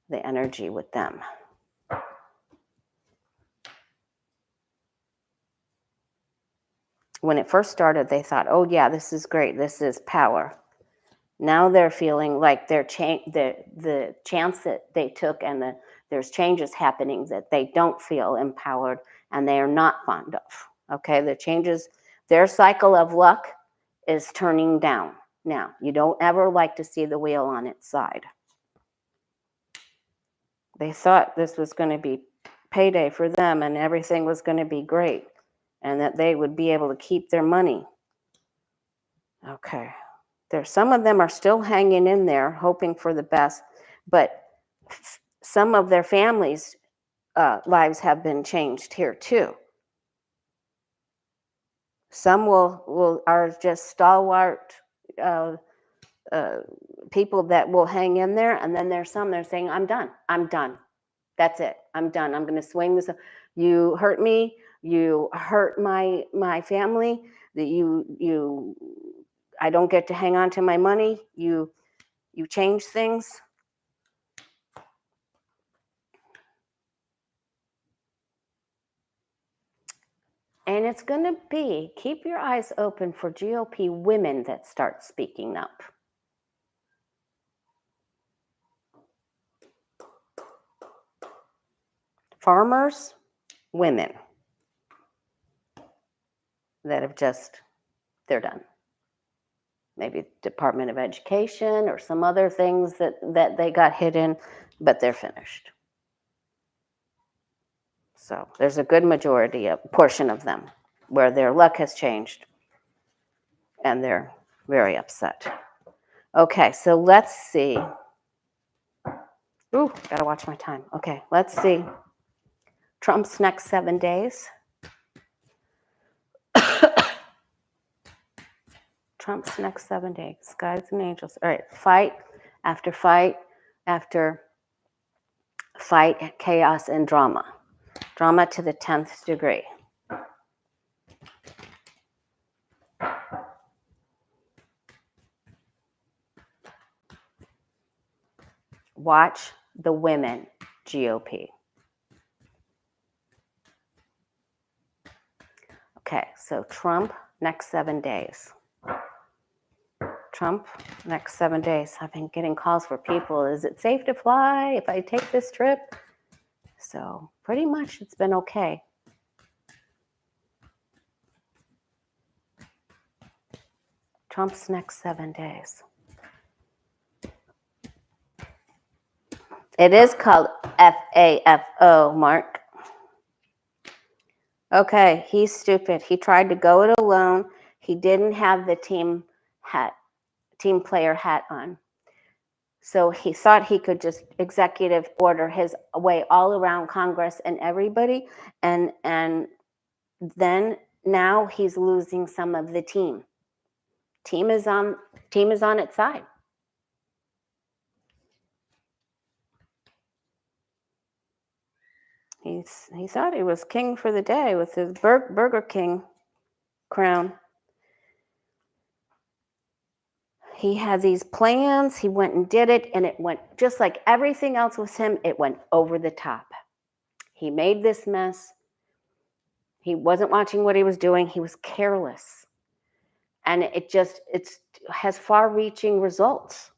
[SPEAKER 1] the energy with them? When it first started, they thought, oh yeah, this is great, this is power. Now they're feeling like the chance that they took and there's changes happening that they don't feel empowered and they are not fond of. Okay, the changes, their cycle of luck is turning down. Now, you don't ever like to see the wheel on its side. They thought this was going to be payday for them and everything was going to be great and that they would be able to keep their money. Okay. Some of them are still hanging in there, hoping for the best, but some of their families' lives have been changed here too. Some are just stalwart people that will hang in there, and then there's some that are saying, "I'm done. That's it. I'm done. I'm going to swing this. You hurt me. You hurt my family. That I don't get to hang on to my money. You change things." And it's going to be, keep your eyes open for GOP women that start speaking up. Farmers, women that have they're done. Maybe Department of Education or some other things that they got hidden, but they're finished. So there's a good portion of them where their luck has changed and they're very upset. Okay, so let's see. Ooh, gotta watch my time. Okay, let's see. Trump's next 7 days. Trump's next 7 days. Guides and angels. All right, fight after fight after fight, chaos and drama. Drama to the 10th degree. Watch the women GOP. Okay, so Trump next 7 days. Trump next 7 days. I've been getting calls for people. Is it safe to fly if I take this trip? So pretty much it's been okay. Trump's next 7 days. It is called FAFO, Mark. Okay, he's stupid. He tried to go it alone. He didn't have the team player hat on. So he thought he could just executive order his way all around Congress and everybody. And then now he's losing some of the team. Team is on its side. He thought he was king for the day with his Burger King crown. He had these plans, he went and did it, and it went just like everything else with him, it went over the top. He made this mess. He wasn't watching what he was doing. He was careless. And it has far-reaching results.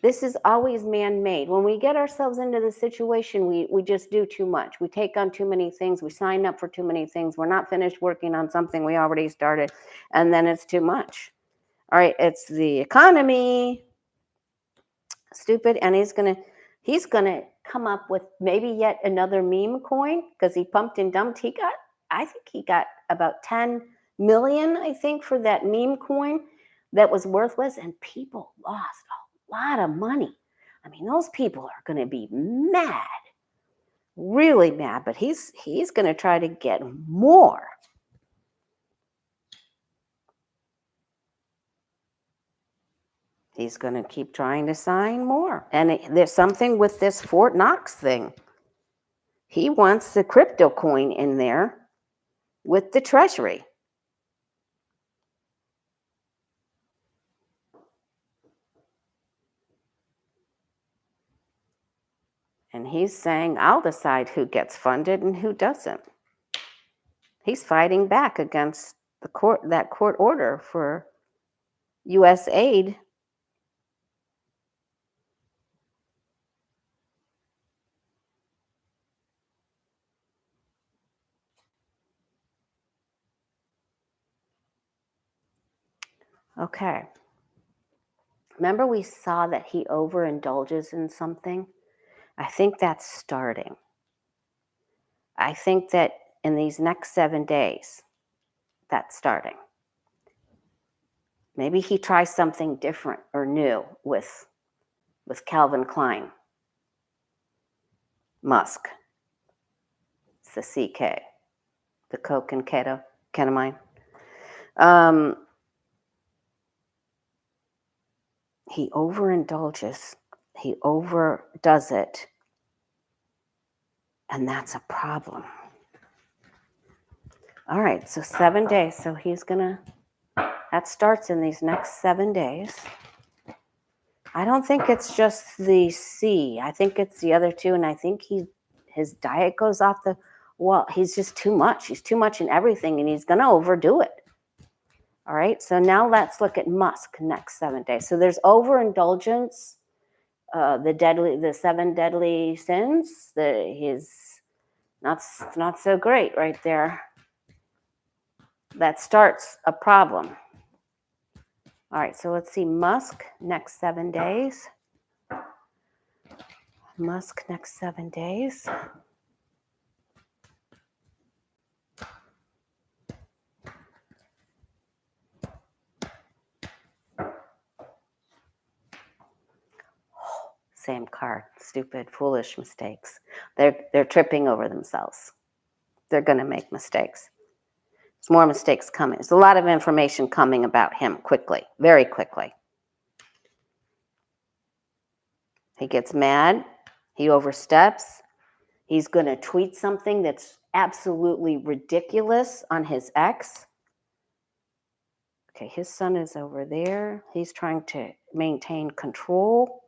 [SPEAKER 1] This is always man-made. When we get ourselves into this situation, we just do too much. We take on too many things. We sign up for too many things. We're not finished working on something we already started, and then it's too much. All right, it's the economy. Stupid. And he's gonna come up with maybe yet another meme coin because he pumped and dumped. I think he got about 10 million, I think, for that meme coin that was worthless, and people lost a lot of money. I mean, those people are going to be mad, really mad, but he's going to try to get more. He's going to keep trying to sign more. And there's something with this Fort Knox thing. He wants the crypto coin in there with the Treasury. And he's saying, I'll decide who gets funded and who doesn't. He's fighting back against that court order for U.S. aid. Okay. Remember we saw that he overindulges in something? I think that's starting. I think that in these next 7 days, that's starting. Maybe he tries something different or new with Calvin Klein. Musk. It's the CK. The coke and ketamine. He overindulges. He overdoes it. And that's a problem. All right, so 7 days. So that starts in these next 7 days. I don't think it's just the C. I think it's the other two. And I think his diet goes off the wall. He's just too much. He's too much in everything, and he's going to overdo it. All right, so now let's look at Musk next 7 days. So there's overindulgence, the 7 deadly sins. He's not so great right there. That starts a problem. All right, so let's see Musk next 7 days. Musk next 7 days. Same card. Stupid, foolish mistakes. They're tripping over themselves. They're going to make mistakes. There's more mistakes coming. There's a lot of information coming about him quickly, very quickly. He gets mad. He oversteps. He's going to tweet something that's absolutely ridiculous on his ex. Okay, his son is over there. He's trying to maintain control.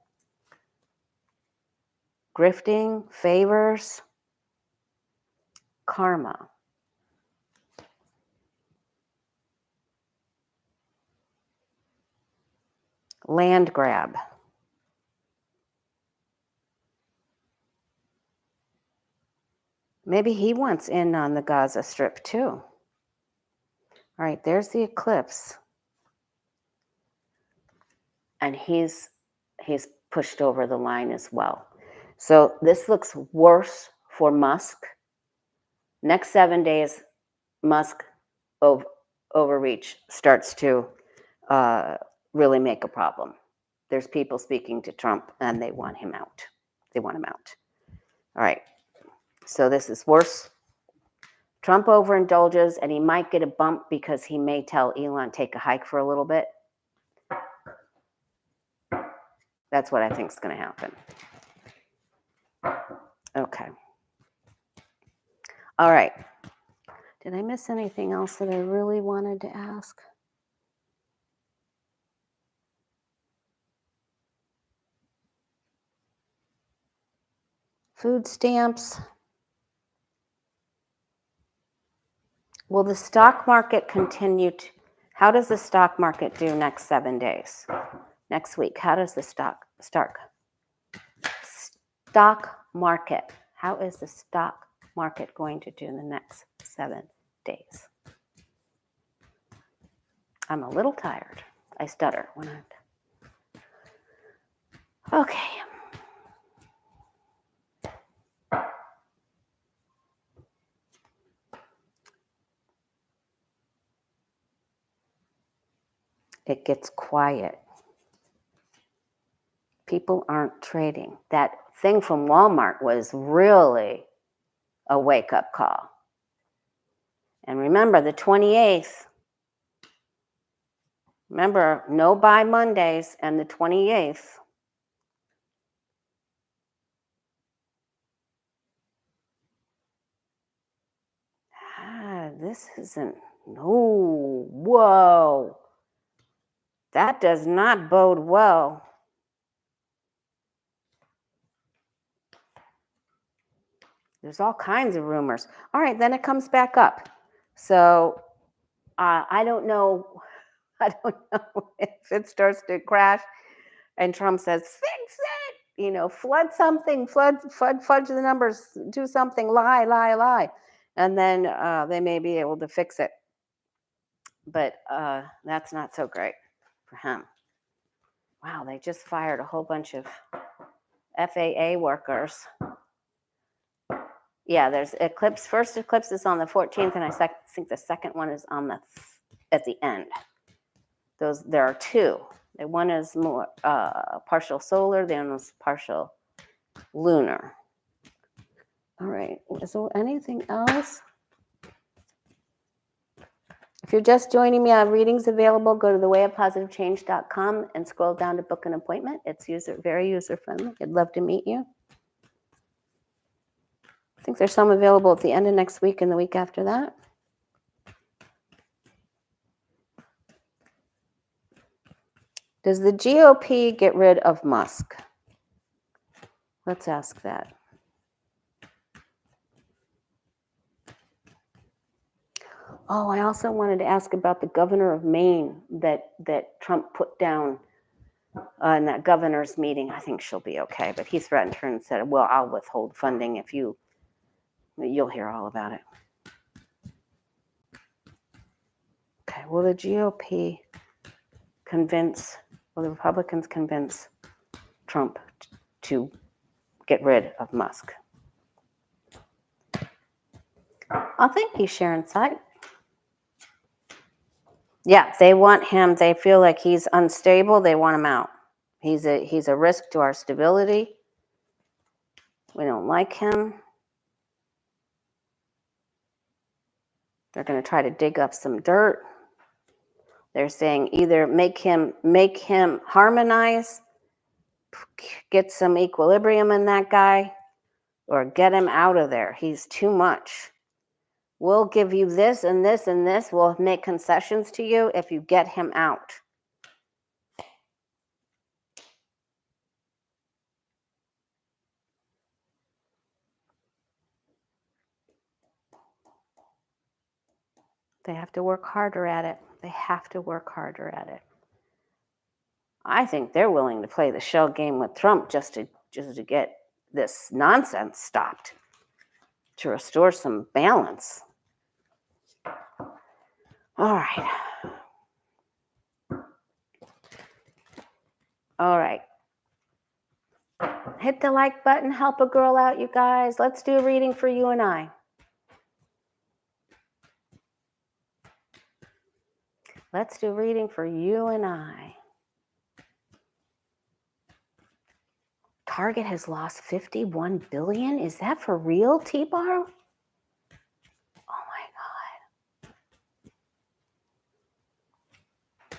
[SPEAKER 1] Grifting, favors, karma. Land grab. Maybe he wants in on the Gaza Strip too. All right, there's the eclipse. And he's pushed over the line as well. So this looks worse for Musk. Next 7 days, Musk overreach starts to really make a problem. There's people speaking to Trump and they want him out. They want him out. All right. So this is worse. Trump overindulges and he might get a bump because he may tell Elon take a hike for a little bit. That's what I think is going to happen. Okay. All right. Did I miss anything else that I really wanted to ask? Food stamps. Will the stock market continue to, how does the stock market do next 7 days? Next week, how does the stock market, how is the stock market going to do in the next 7 days? I'm a little tired. I stutter when I... Okay. It gets quiet. People aren't trading. That thing from Walmart was really a wake-up call. And remember, the 28th, remember, no buy Mondays, and the 28th, this isn't, no, whoa. That does not bode well. There's all kinds of rumors. All right, then it comes back up. So I don't know if it starts to crash and Trump says, fix it, flood something, fudge the numbers, do something, lie. And then they may be able to fix it. But that's not so great for him. Wow, they just fired a whole bunch of FAA workers. Yeah, there's eclipse. First eclipse is on the 14th, and I think the second one is on at the end. There are two. One is more partial solar, the other is partial lunar. All right. Is there anything else? If you're just joining me, I have readings available. Go to thewayofpositivechange.com and scroll down to book an appointment. It's very user-friendly. I'd love to meet you. I think there's some available at the end of next week and the week after that. Does the GOP get rid of Musk? Let's ask that. Oh, I also wanted to ask about the governor of Maine that Trump put down in that governor's meeting. I think she'll be okay, but he threatened her and said, well, I'll withhold funding if you'll hear all about it. Okay, will the GOP will the Republicans convince Trump to get rid of Musk? Oh, thank you, Sharon Sight. Yeah, they want him. They feel like he's unstable. They want him out. He's a risk to our stability. We don't like him. They're going to try to dig up some dirt. They're saying either make him harmonize, get some equilibrium in that guy, or get him out of there. He's too much. We'll give you this and this and this. We'll make concessions to you if you get him out. They have to work harder at it. They have to work harder at it. I think they're willing to play the shell game with Trump just to get this nonsense stopped, to restore some balance. All right. All right. Hit the like button. Help a girl out, you guys. Let's do a reading for you and I. Let's do reading for you and I. Target has lost 51 billion. Is that for real, T-Bar? Oh my God.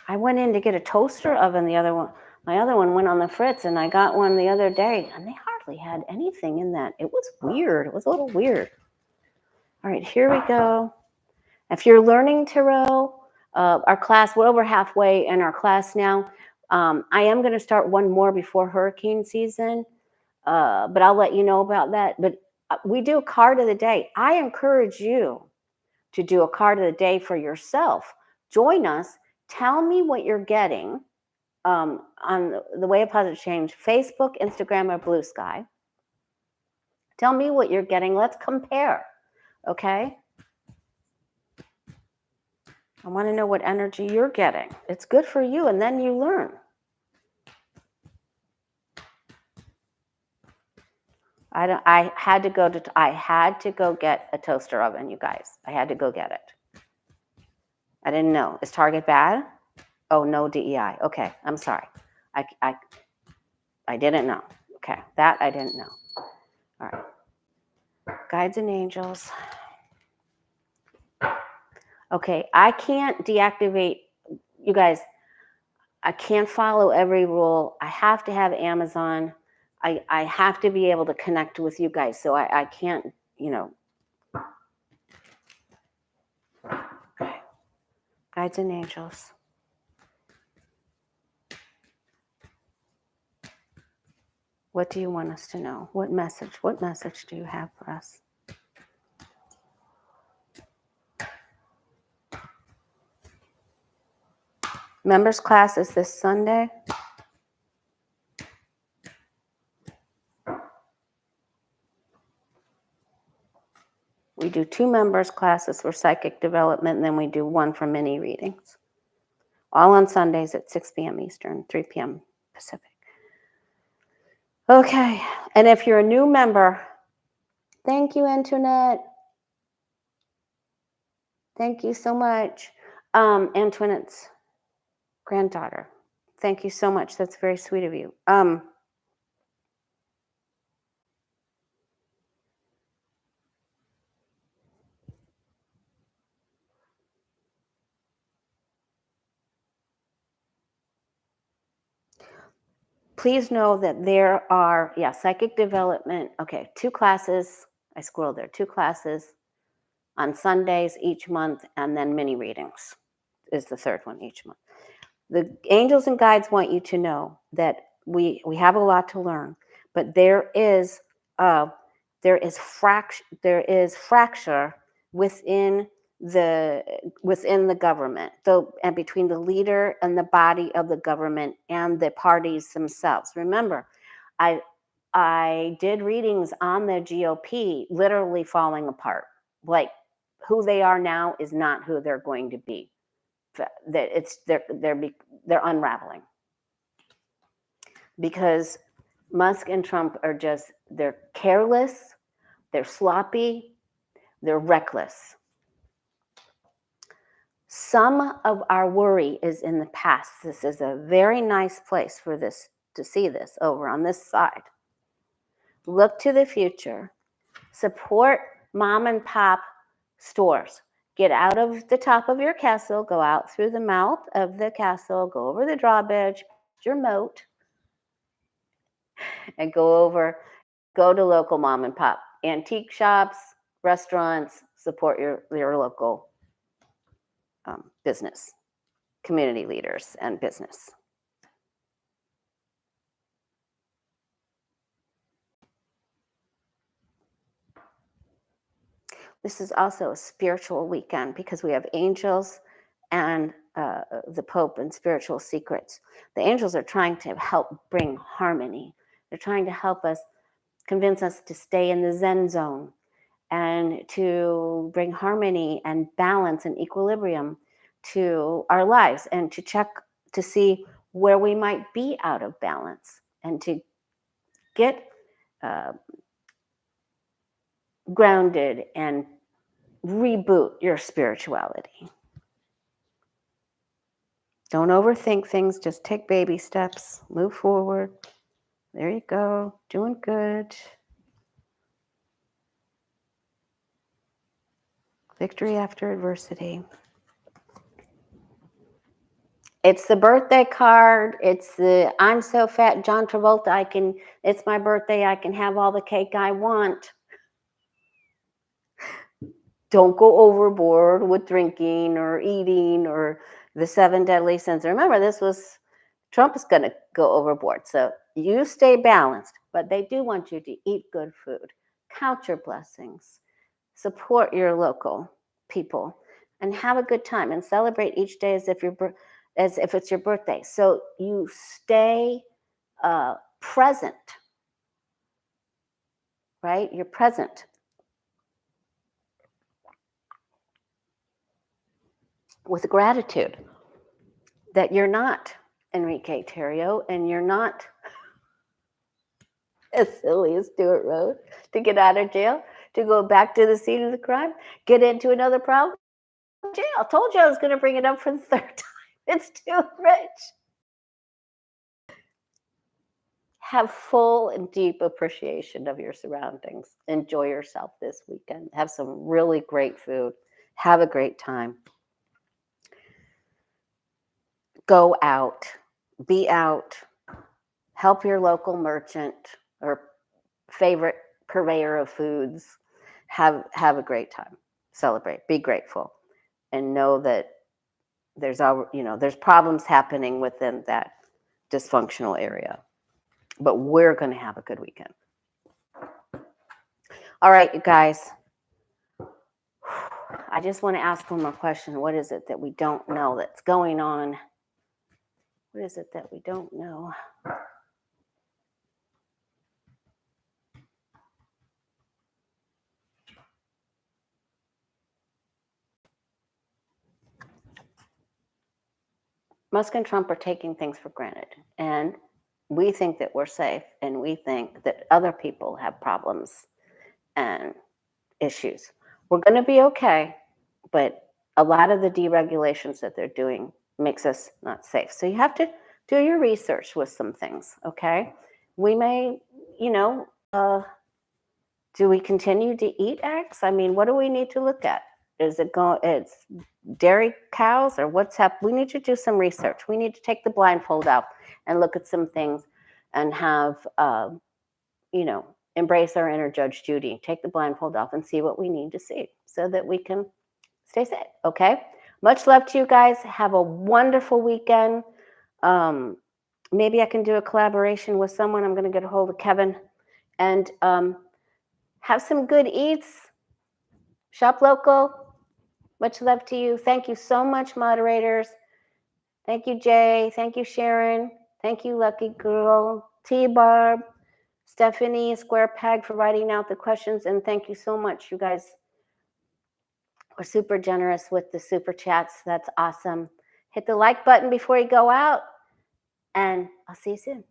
[SPEAKER 1] I went in to get a toaster oven the other one. My other one went on the fritz, and I got one the other day, and they hardly had anything in that. It was weird. It was a little weird. All right, here we go. If you're learning tarot, our class, we're over halfway in our class now. I am going to start one more before hurricane season, but I'll let you know about that. But we do a card of the day. I encourage you to do a card of the day for yourself. Join us. Tell me what you're getting on the Way of Positive Change, Facebook, Instagram, or Blue Sky. Tell me what you're getting. Let's compare, okay? I want to know what energy you're getting. It's good for you, and then you learn. I had to go get a toaster oven, you guys. I had to go get it. I didn't know. Is Target bad? Oh, no DEI. Okay, I'm sorry. I didn't know. Okay, that I didn't know. All right. Guides and angels. Okay, I can't deactivate, you guys, I can't follow every rule. I have to have Amazon. I have to be able to connect with you guys. So I can't, Okay. Guides and angels. What do you want us to know? What message do you have for us? Members class is this Sunday. We do 2 members classes for psychic development, and then we do 1 for mini readings. All on Sundays at 6 p.m. Eastern, 3 p.m. Pacific. Okay, and if you're a new member, thank you, Antoinette. Thank you so much. Antoinette's granddaughter. Thank you so much. That's very sweet of you. Please know that there are, psychic development. Okay, 2 classes. I scrolled there. 2 classes on Sundays each month, and then mini readings is the 3rd one each month. The angels and guides want you to know that we have a lot to learn, but there is fracture within the government, and between the leader and the body of the government and the parties themselves. Remember, I did readings on the GOP literally falling apart. Like, who they are now is not who they're going to be. They're unraveling, because Musk and Trump are they're careless, they're sloppy, they're reckless. Some of our worry is in the past. This is a very nice place for this to see this over on this side. Look to the future. Support mom and pop stores. Get out of the top of your castle, go out through the mouth of the castle, go over the drawbridge, your moat, and go to local mom and pop antique shops, restaurants. Support your local business, community leaders, and business. This is also a spiritual weekend because we have angels and the Pope and spiritual secrets. The angels are trying to help bring harmony. They're trying to help us, convince us to stay in the Zen zone and to bring harmony and balance and equilibrium to our lives, and to check to see where we might be out of balance, and to get grounded and reboot your spirituality. Don't overthink things. Just take baby steps. Move forward. There you go. Doing good. Victory after adversity. It's the birthday card. It's the I'm so fat John Travolta. It's my birthday. I can have all the cake I want. Don't go overboard with drinking or eating or the 7 deadly sins. Remember, Trump is going to go overboard. So you stay balanced, but they do want you to eat good food, count your blessings, support your local people, and have a good time and celebrate each day as if it's your birthday. So you stay present, right? You're present with gratitude that you're not Enrique Tarrio and you're not as silly as Stewart Rhodes to get out of jail, to go back to the scene of the crime, get into another problem. Jail. Told you I was going to bring it up for the 3rd time. It's too rich. Have full and deep appreciation of your surroundings. Enjoy yourself this weekend. Have some really great food. Have a great time. Go out. Be out. Help your local merchant or favorite purveyor of foods. Have a great time. Celebrate. Be grateful. And know that there's problems happening within that dysfunctional area. But we're going to have a good weekend. All right, you guys. I just want to ask one more question. What is it that we don't know that's going on? What is it that we don't know? Musk and Trump are taking things for granted. And we think that we're safe. And we think that other people have problems and issues. We're going to be okay. But a lot of the deregulations that they're doing makes us not safe. So you have to do your research with some things, okay? We may, do we continue to eat eggs? I mean, what do we need to look at? It's dairy cows or what's happening? We need to do some research. We need to take the blindfold out and look at some things and have, embrace our inner Judge Judy. Take the blindfold off and see what we need to see so that we can stay safe, okay? Much love to you guys. Have a wonderful weekend. Maybe I can do a collaboration with someone. I'm going to get a hold of Kevin and have some good eats. Shop local. Much love to you. Thank you so much, moderators. Thank you, Jay. Thank you, Sharon. Thank you, Lucky Girl. T-Barb. Stephanie, Square Peg for writing out the questions. And thank you so much. You guys were super generous with the super chats. That's awesome. Hit the like button before you go out. And I'll see you soon.